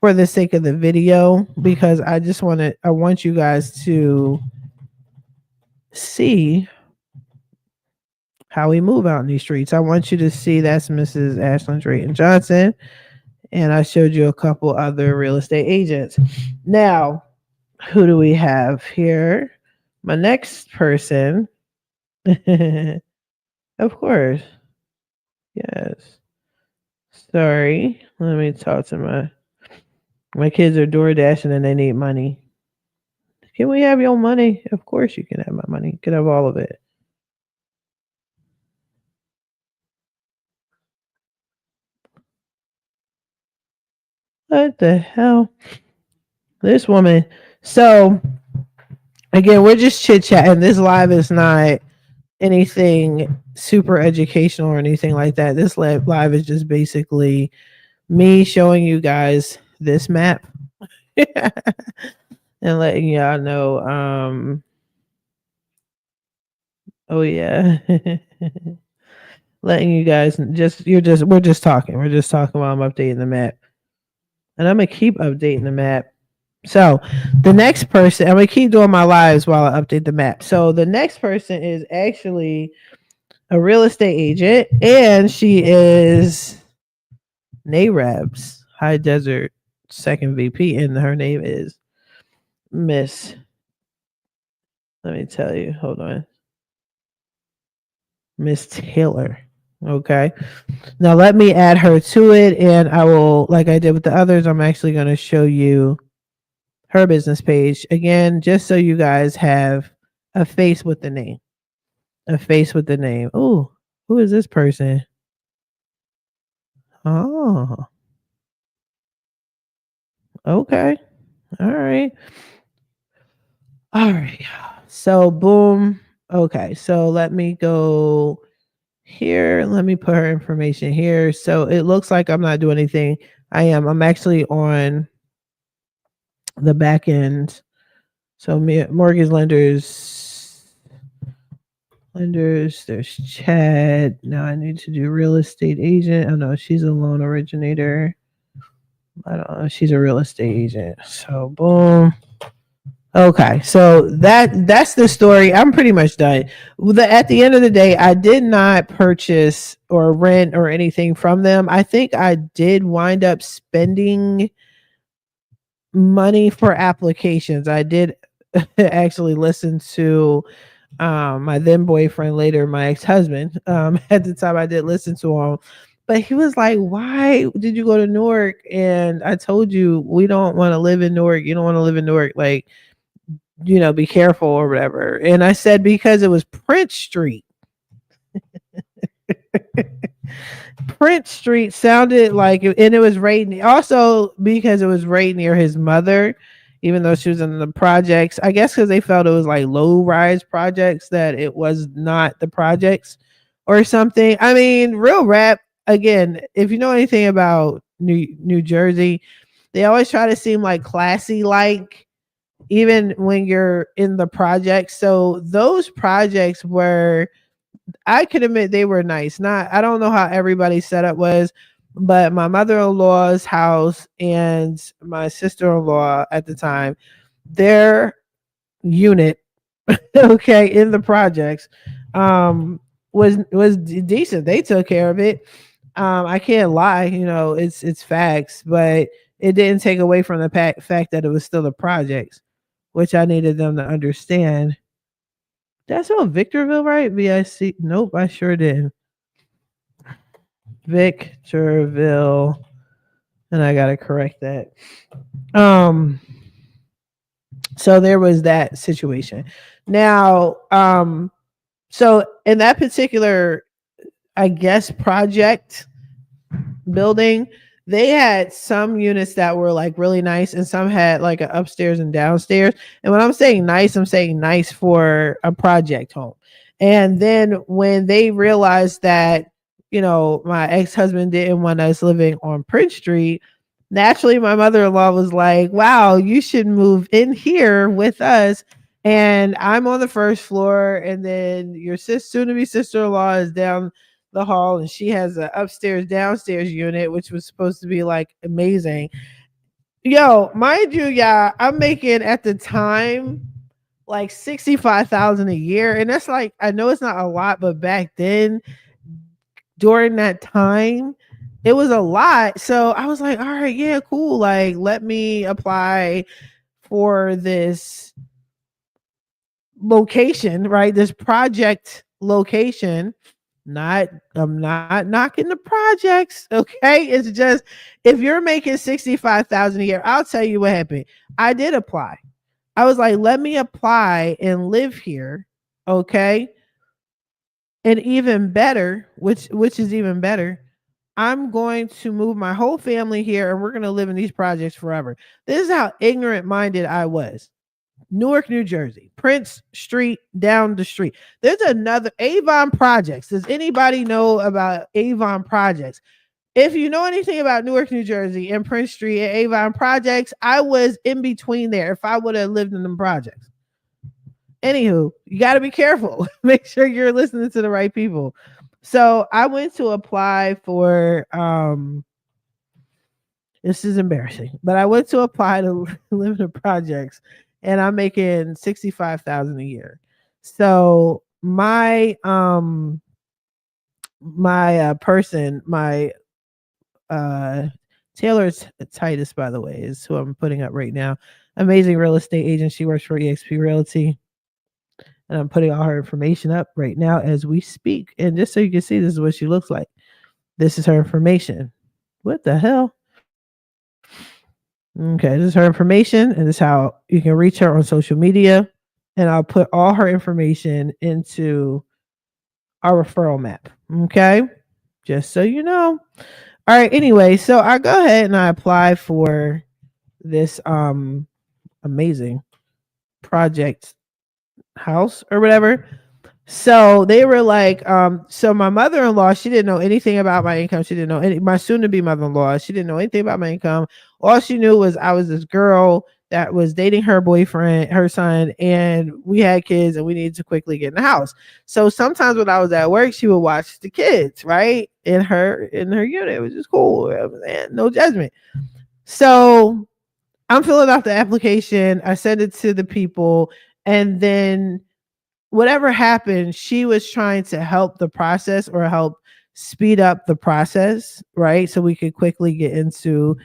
for the sake of the video because I want you guys to see how we move out in these streets. I want you to see that's Mrs. Ashlyn Drayton Johnson. And I showed you a couple other real estate agents. Now, who do we have here? My next person, of course. Yes. Sorry. Let me talk to my kids are door dashing and they need money. Can we have your money? Of course you can have my money. You can have all of it. What the hell? This woman. So again, we're just chit chatting. This live is not anything super educational or anything like that. This live is just basically me showing you guys this map and letting y'all know. Oh yeah. Letting you guys we're just talking. We're just talking while I'm updating the map. And I'm gonna keep updating the map. So the next person, I'm gonna keep doing my lives while I update the map. So the next person is actually a real estate agent, and she is NAREB's High Desert second VP, and her name is Miss. Let me tell you. Hold on. Miss Taylor. Okay. Now let me add her to it, and I will, like I did with the others, I'm actually going to show you her business page again, just so you guys have a face with the name. A face with the name. Oh, who is this person? Oh, okay. All right. All right. So, boom. Okay. So, let me go here. Let me put her information here. So, it looks like I'm not doing anything. I am. I'm actually on the back end. So mortgage lenders, there's Chad. Now I need to do real estate agent. Oh no, she's a loan originator. I don't know. She's a real estate agent. So boom. Okay, so that's the story. I'm pretty much done. At the end of the day, I did not purchase or rent or anything from them. I think I did wind up spending money for applications. I did actually listen to my then boyfriend, later my ex-husband. At the time I did listen to him, but he was like, why did you go to Newark? And I told you, we don't want to live in Newark. You don't want to live in Newark. Like, be careful or whatever. And I said, because it was Prince Street. Prince Street sounded like, and it was right also because it was right near his mother, even though she was in the projects. I guess because they felt it was like low rise projects, that it was not the projects or something. I mean, real rap. Again, if you know anything about New Jersey, they always try to seem like classy, like even when you're in the projects. So those projects were, I can admit, they were nice. Not, I don't know how everybody's setup was, but my mother-in-law's house and my sister-in-law at the time, their unit, okay, in the projects, was decent. They took care of it. I can't lie, it's facts, but it didn't take away from the fact that it was still the projects, which I needed them to understand. That's on Victorville, right? VIC. Nope, I sure did. Victorville. And I gotta correct that. So there was that situation. Now, so in that particular, I guess, project building, they had some units that were like really nice, and some had like an upstairs and downstairs. And when I'm saying nice for a project home. And then when they realized that, my ex-husband didn't want us living on Prince Street, naturally my mother-in-law was like, wow, you should move in here with us. And I'm on the first floor, and then your soon to be sister-in-law is down the hall, and she has an upstairs downstairs unit, which was supposed to be like amazing. Yo, mind you, yeah, I'm making at the time like 65,000 a year, and that's like, I know it's not a lot, but back then, during that time, it was a lot. So I was like, all right, yeah, cool, like let me apply for this location, right? This project location. I'm not knocking the projects, okay? It's just, if you're making 65,000 a year, I'll tell you what happened. I did apply. I was like, let me apply and live here, okay? And even better, which is even better, I'm going to move my whole family here, and we're going to live in these projects forever. This is how ignorant minded I was. Newark, New Jersey, Prince Street, down the street. There's another Avon Projects. Does anybody know about Avon Projects? If you know anything about Newark, New Jersey, and Prince Street and Avon Projects, I was in between there if I would have lived in them projects. Anywho, you got to be careful. Make sure you're listening to the right people. So I went to apply for, this is embarrassing, but I went to apply to live in the projects, and I'm making 65,000 a year. So my person, my Taylor Titus, by the way, is who I'm putting up right now. Amazing real estate agent. She works for EXP Realty. And I'm putting all her information up right now as we speak. And just so you can see, this is what she looks like. This is her information. What the hell? Okay, this is her information, and this is how you can reach her on social media. And I'll put all her information into our referral map. Okay, just so you know. All right, anyway, so I go ahead and I apply for this amazing project house or whatever. So they were like, so my mother-in-law, she didn't know anything about my income. She didn't know my soon-to-be mother-in-law. She didn't know anything about my income. All she knew was I was this girl that was dating her boyfriend, her son, and we had kids and we needed to quickly get in the house. So sometimes when I was at work, she would watch the kids, right? In her unit, which is cool. And no judgment. So I'm filling out the application. I send it to the people, and then whatever happened, she was trying to help the process or help speed up the process, right? So we could quickly get into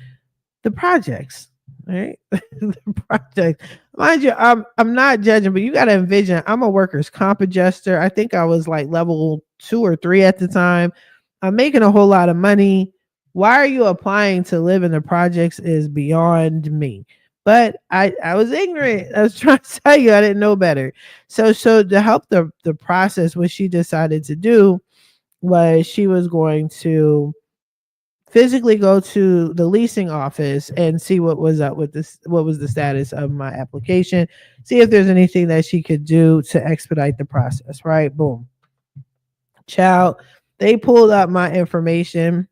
the projects, right? The project. Mind you, I'm not judging, but you got to envision I'm a workers' comp adjuster. I think I was like level 2 or 3 at the time. I'm making a whole lot of money. Why are you applying to live in the projects is beyond me. But I was ignorant. I was trying to tell you I didn't know better. So to help the process, what she decided to do was she was going to physically go to the leasing office and see what was up with this, what was the status of my application, see if there's anything that she could do to expedite the process, right? Boom. Child, they pulled up my information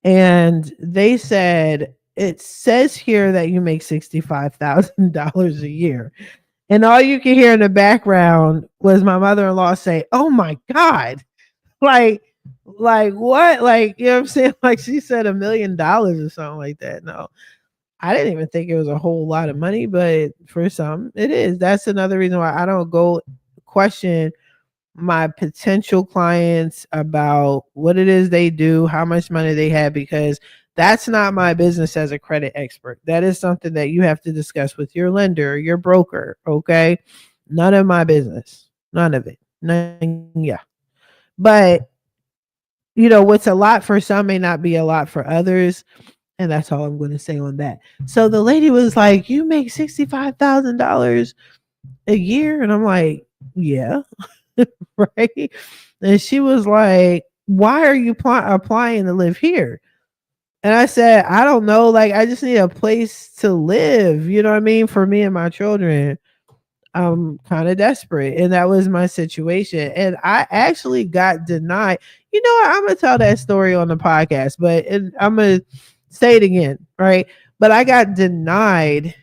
and they said, it says here that you make $65,000 a year. And all you can hear in the background was my mother-in-law say, "Oh my God." Like, what? Like, you know what I'm saying? Like she said $1 million or something like that. No, I didn't even think it was a whole lot of money, but for some it is. That's another reason why I don't go question my potential clients about what it is they do, how much money they have, because that's not my business as a credit expert. That is something that you have to discuss with your lender, your broker. Okay. None of my business. None of it. None, yeah. But what's a lot for some may not be a lot for others. And that's all I'm going to say on that. So the lady was like, "You make $65,000 a year?" And I'm like, "Yeah." Right. And she was like, "Why are you applying to live here?" And I said, "I don't know. Like, I just need a place to live. You know what I mean? For me and my children. I'm kind of desperate." And that was my situation. And I actually got denied. You know what? I'm going to tell that story on the podcast, but I'm going to say it again. Right. But I got denied.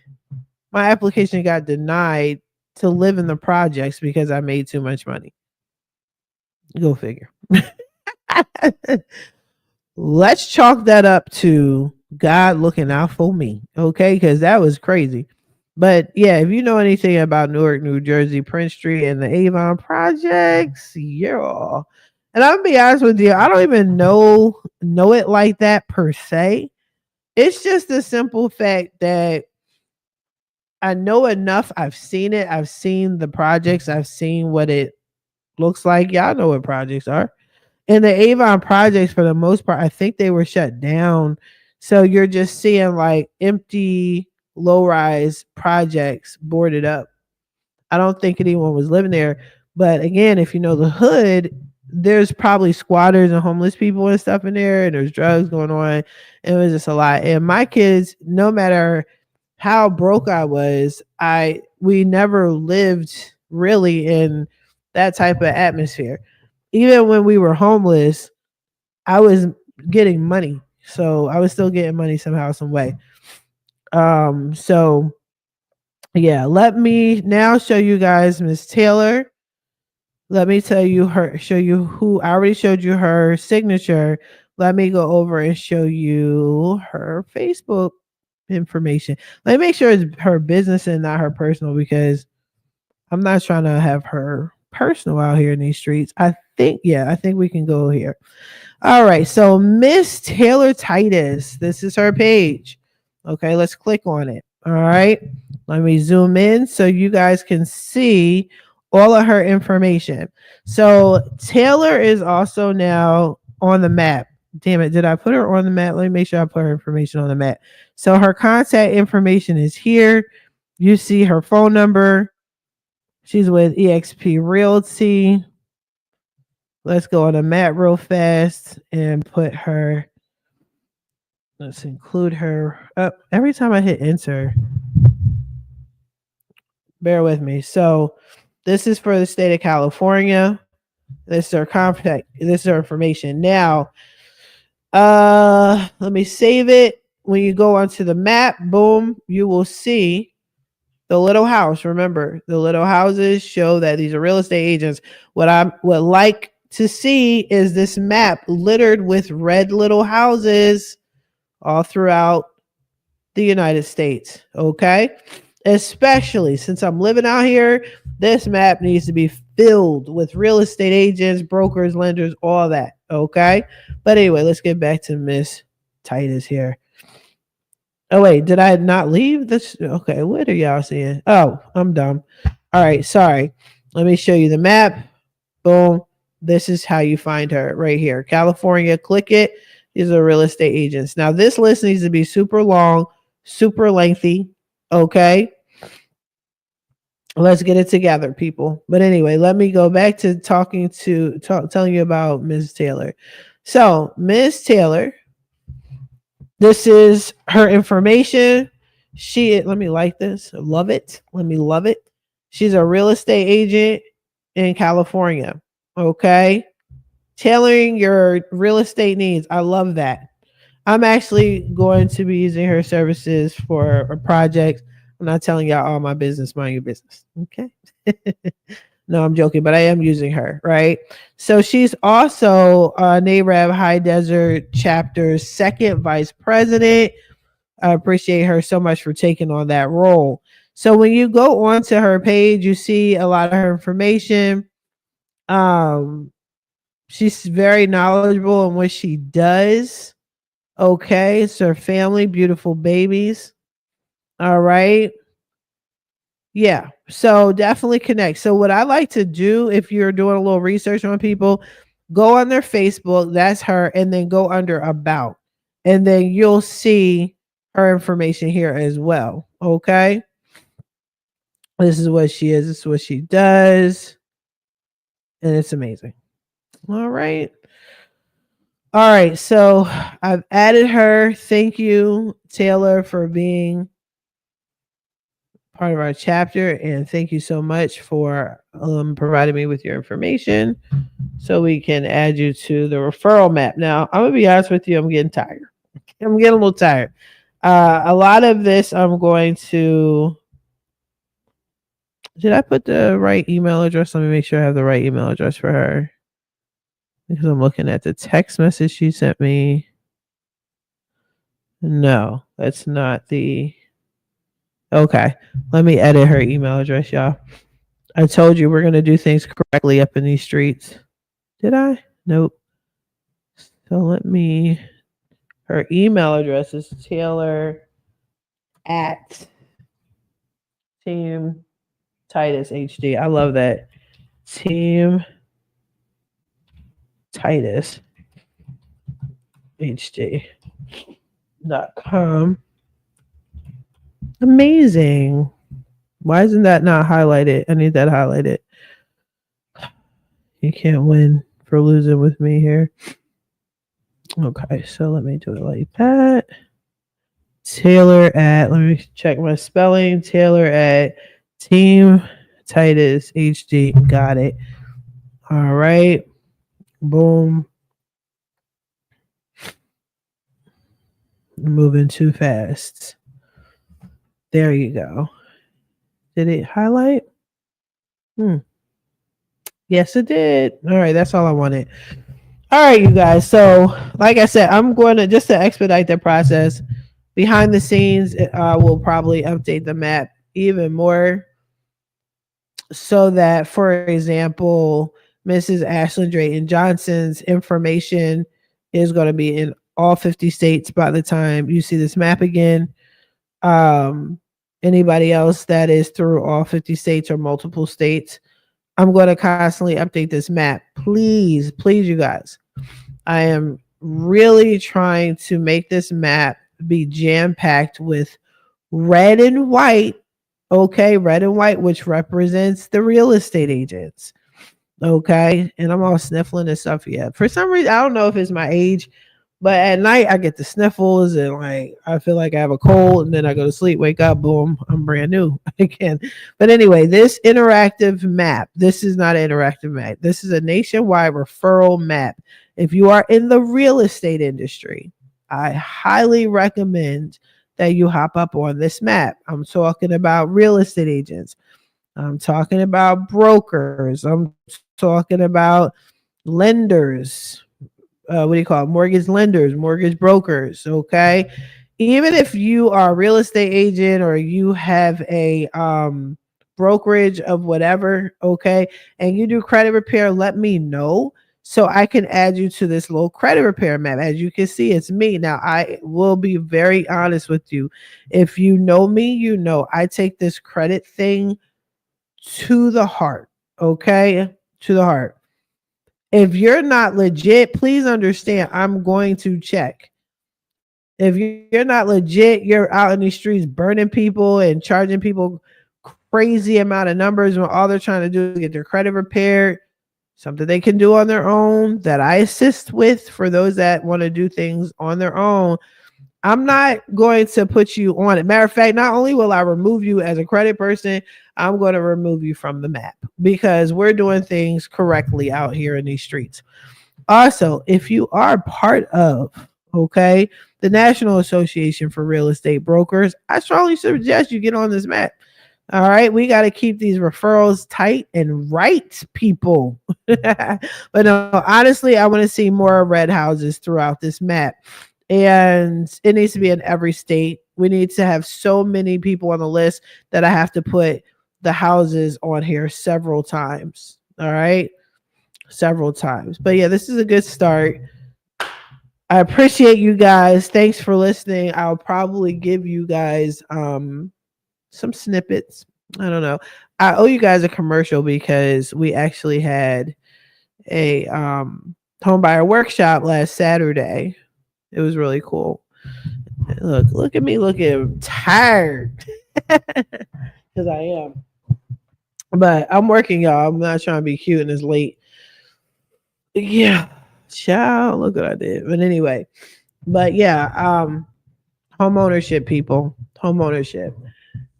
My application got denied to live in the projects because I made too much money. Go figure. Let's chalk that up to God looking out for me. Okay. Because that was crazy. But yeah, if you know anything about Newark, New Jersey, Prince Street, and the Avon projects, yeah. And I'm gonna be honest with you, I don't even know it like that per se. It's just the simple fact that I know enough. I've seen it. I've seen the projects. I've seen what it looks like. Y'all know what projects are. And the Avon projects, for the most part, I think they were shut down. So you're just seeing like empty low-rise projects boarded up. I don't think anyone was living there. But again, if you know the hood, there's probably squatters and homeless people and stuff in there, and there's drugs going on. It was just a lot. And my kids, no matter how broke I was, we never lived really in that type of atmosphere. Even when we were homeless, I was getting money. So I was still getting money somehow, some way. So yeah, let me now show you guys Miss Taylor. Let me show you who I already showed you her signature. Let me go over and show you her Facebook information. Let me make sure it's her business and not her personal, because I'm not trying to have her personal out here in these streets. I think we can go here. All right. So Miss Taylor Titus, this is her page. Okay, let's click on it. All right. Let me zoom in so you guys can see all of her information. So Taylor is also now on the map. Damn it, did I put her on the map? Let me make sure I put her information on the map. So her contact information is here. You see her phone number. She's with eXp Realty. Let's go on the map real fast and put her. Let's include her. Every time I hit enter, bear with me. So this is for the state of California. This is her contact. This is her information. Now, let me save it. When you go onto the map, boom, you will see The little house, remember, the little houses show that these are real estate agents. What I would like to see is this map littered with red little houses all throughout the United States. Okay. Especially since I'm living out here, this map needs to be filled with real estate agents, brokers, lenders, all that. Okay. But anyway, let's get back to Miss Titus here. Oh, wait, did I not leave this? Okay, what are y'all seeing? Oh, I'm dumb. All right, sorry. Let me show you the map. Boom. This is how you find her right here. California, click it. These are real estate agents. Now, this list needs to be super long, super lengthy. Okay. Let's get it together, people. But anyway, let me go back to telling you about Ms. Taylor. So, Ms. Taylor, this is her information. Let me like this. Love it. Let me love it. She's a real estate agent in California. Okay. Tailoring your real estate needs. I love that. I'm actually going to be using her services for a project. I'm not telling y'all all my business, mind your business. Okay. No, I'm joking, but I am using her, right? So she's also NAREB High Desert Chapter's second vice president. I appreciate her so much for taking on that role. So when you go onto her page, you see a lot of her information. She's very knowledgeable in what she does. Okay, it's her family, beautiful babies. All right. Yeah. So definitely connect. So what I like to do if you're doing a little research on people, go on their Facebook, that's her, and then go under about. And then you'll see her information here as well. Okay. This is what she is, this is what she does. And it's amazing. All right. All right. So I've added her. Thank you, Taylor, for being part of our chapter, and thank you so much for providing me with your information so we can add you to the referral map. Now, I'm gonna be honest with you, I'm getting tired. I'm getting a little tired. A lot of this I'm going to, did I put the right email address? Let me make sure I have the right email address for her, because I'm looking at the text message she sent me. No, that's not the, okay, let me edit her email address, y'all. I told you we're going to do things correctly up in these streets. Did I? Nope. So let me, her email address is Taylor at Team Titus HD. I love that. Team Titus HD.com. Amazing. Why isn't that not highlighted? I need that highlighted. You can't win for losing with me here. Okay, so let me do it like that. Taylor at, let me check my spelling. Taylor at Team Titus HD. Got it. All right. Boom. I'm moving too fast. There you go. Did it highlight? Yes, it did. All right, that's all I wanted. All right, you guys. So, like I said, I'm going to, just to expedite the process, behind the scenes, we'll probably update the map even more so that, for example, Mrs. Ashlyn Drayton Johnson's information is going to be in all 50 states by the time you see this map again. Anybody else that is through all 50 states or multiple states, I'm going to constantly update this map. Please, please, you guys. I am really trying to make this map be jam-packed with red and white. Okay, red and white, which represents the real estate agents. Okay, and I'm all sniffling and stuff yet. For some reason, I don't know if it's my age, but at night I get the sniffles and like I feel like I have a cold, and then I go to sleep, wake up, boom, I'm brand new again. But anyway, this interactive map, this is not an interactive map. This is a nationwide referral map. If you are in the real estate industry, I highly recommend that you hop up on this map. I'm talking about real estate agents. I'm talking about brokers. I'm talking about lenders. What do you call it? Mortgage lenders, mortgage brokers. Okay. Even if you are a real estate agent or you have a brokerage of whatever, okay, and you do credit repair, let me know so I can add you to this little credit repair map. As you can see, it's me. Now, I will be very honest with you. If you know me, you know I take this credit thing to the heart, okay? To the heart. If you're not legit, please understand I'm going to check. If you're not legit, you're out in the streets burning people and charging people crazy amount of numbers when all they're trying to do is get their credit repaired, something they can do on their own that I assist with for those that want to do things on their own. I'm not going to put you on it. Matter of fact, not only will I remove you as a credit person, I'm going to remove you from the map because we're doing things correctly out here in these streets. Also, if you are part of, okay, the National Association for Real Estate Brokers, I strongly suggest you get on this map. All right, we got to keep these referrals tight and right, people. But no, honestly, I want to see more red houses throughout this map. And it needs to be in every state. We need to have so many people on the list that I have to put the houses on here several times. All right, several times. But yeah, this is a good start. I appreciate you guys. Thanks for listening. I'll probably give you guys some snippets. I don't know. I owe you guys a commercial because we actually had a home buyer workshop last Saturday. It was really cool. Look at me looking tired because I am. But I'm working, y'all. I'm not trying to be cute and it's late. Yeah. Child, look what I did. But anyway, but yeah, home ownership, people. Home ownership.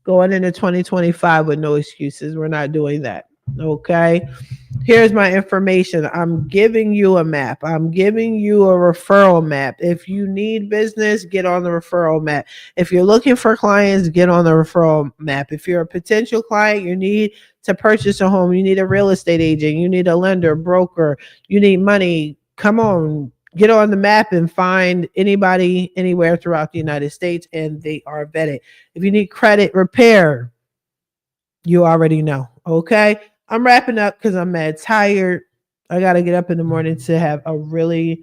Going into 2025 with no excuses. We're not doing that. Okay. Here's my information. I'm giving you a map. I'm giving you a referral map. If you need business, get on the referral map. If you're looking for clients, get on the referral map. If you're a potential client, you need to purchase a home, you need a real estate agent, you need a lender, broker, you need money. Come on, get on the map and find anybody anywhere throughout the United States, and they are vetted. If you need credit repair, you already know. Okay. I'm wrapping up because I'm mad tired. I got to get up in the morning to have a really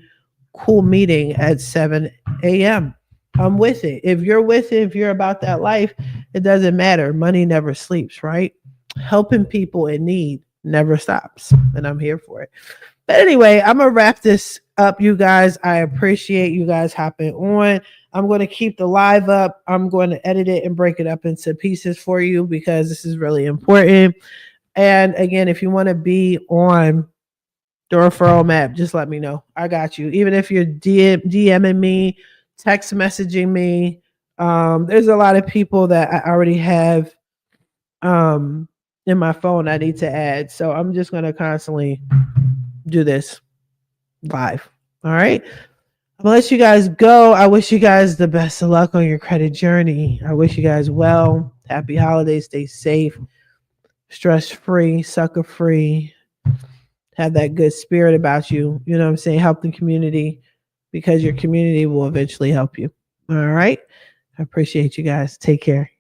cool meeting at 7 a.m. I'm with it. If you're with it, if you're about that life, it doesn't matter. Money never sleeps, right? Helping people in need never stops. And I'm here for it. But anyway, I'm going to wrap this up, you guys. I appreciate you guys hopping on. I'm going to keep the live up. I'm going to edit it and break it up into pieces for you because this is really important. And again, if you want to be on the referral map, just let me know. I got you. Even if you're DMing me, text messaging me, there's a lot of people that I already have in my phone I need to add. So I'm just going to constantly do this live. All right. I'll let you guys go. I wish you guys the best of luck on your credit journey. I wish you guys well. Happy holidays. Stay safe. Stress free, sucker free, have that good spirit about you. You know what I'm saying? Help the community because your community will eventually help you. All right. I appreciate you guys. Take care.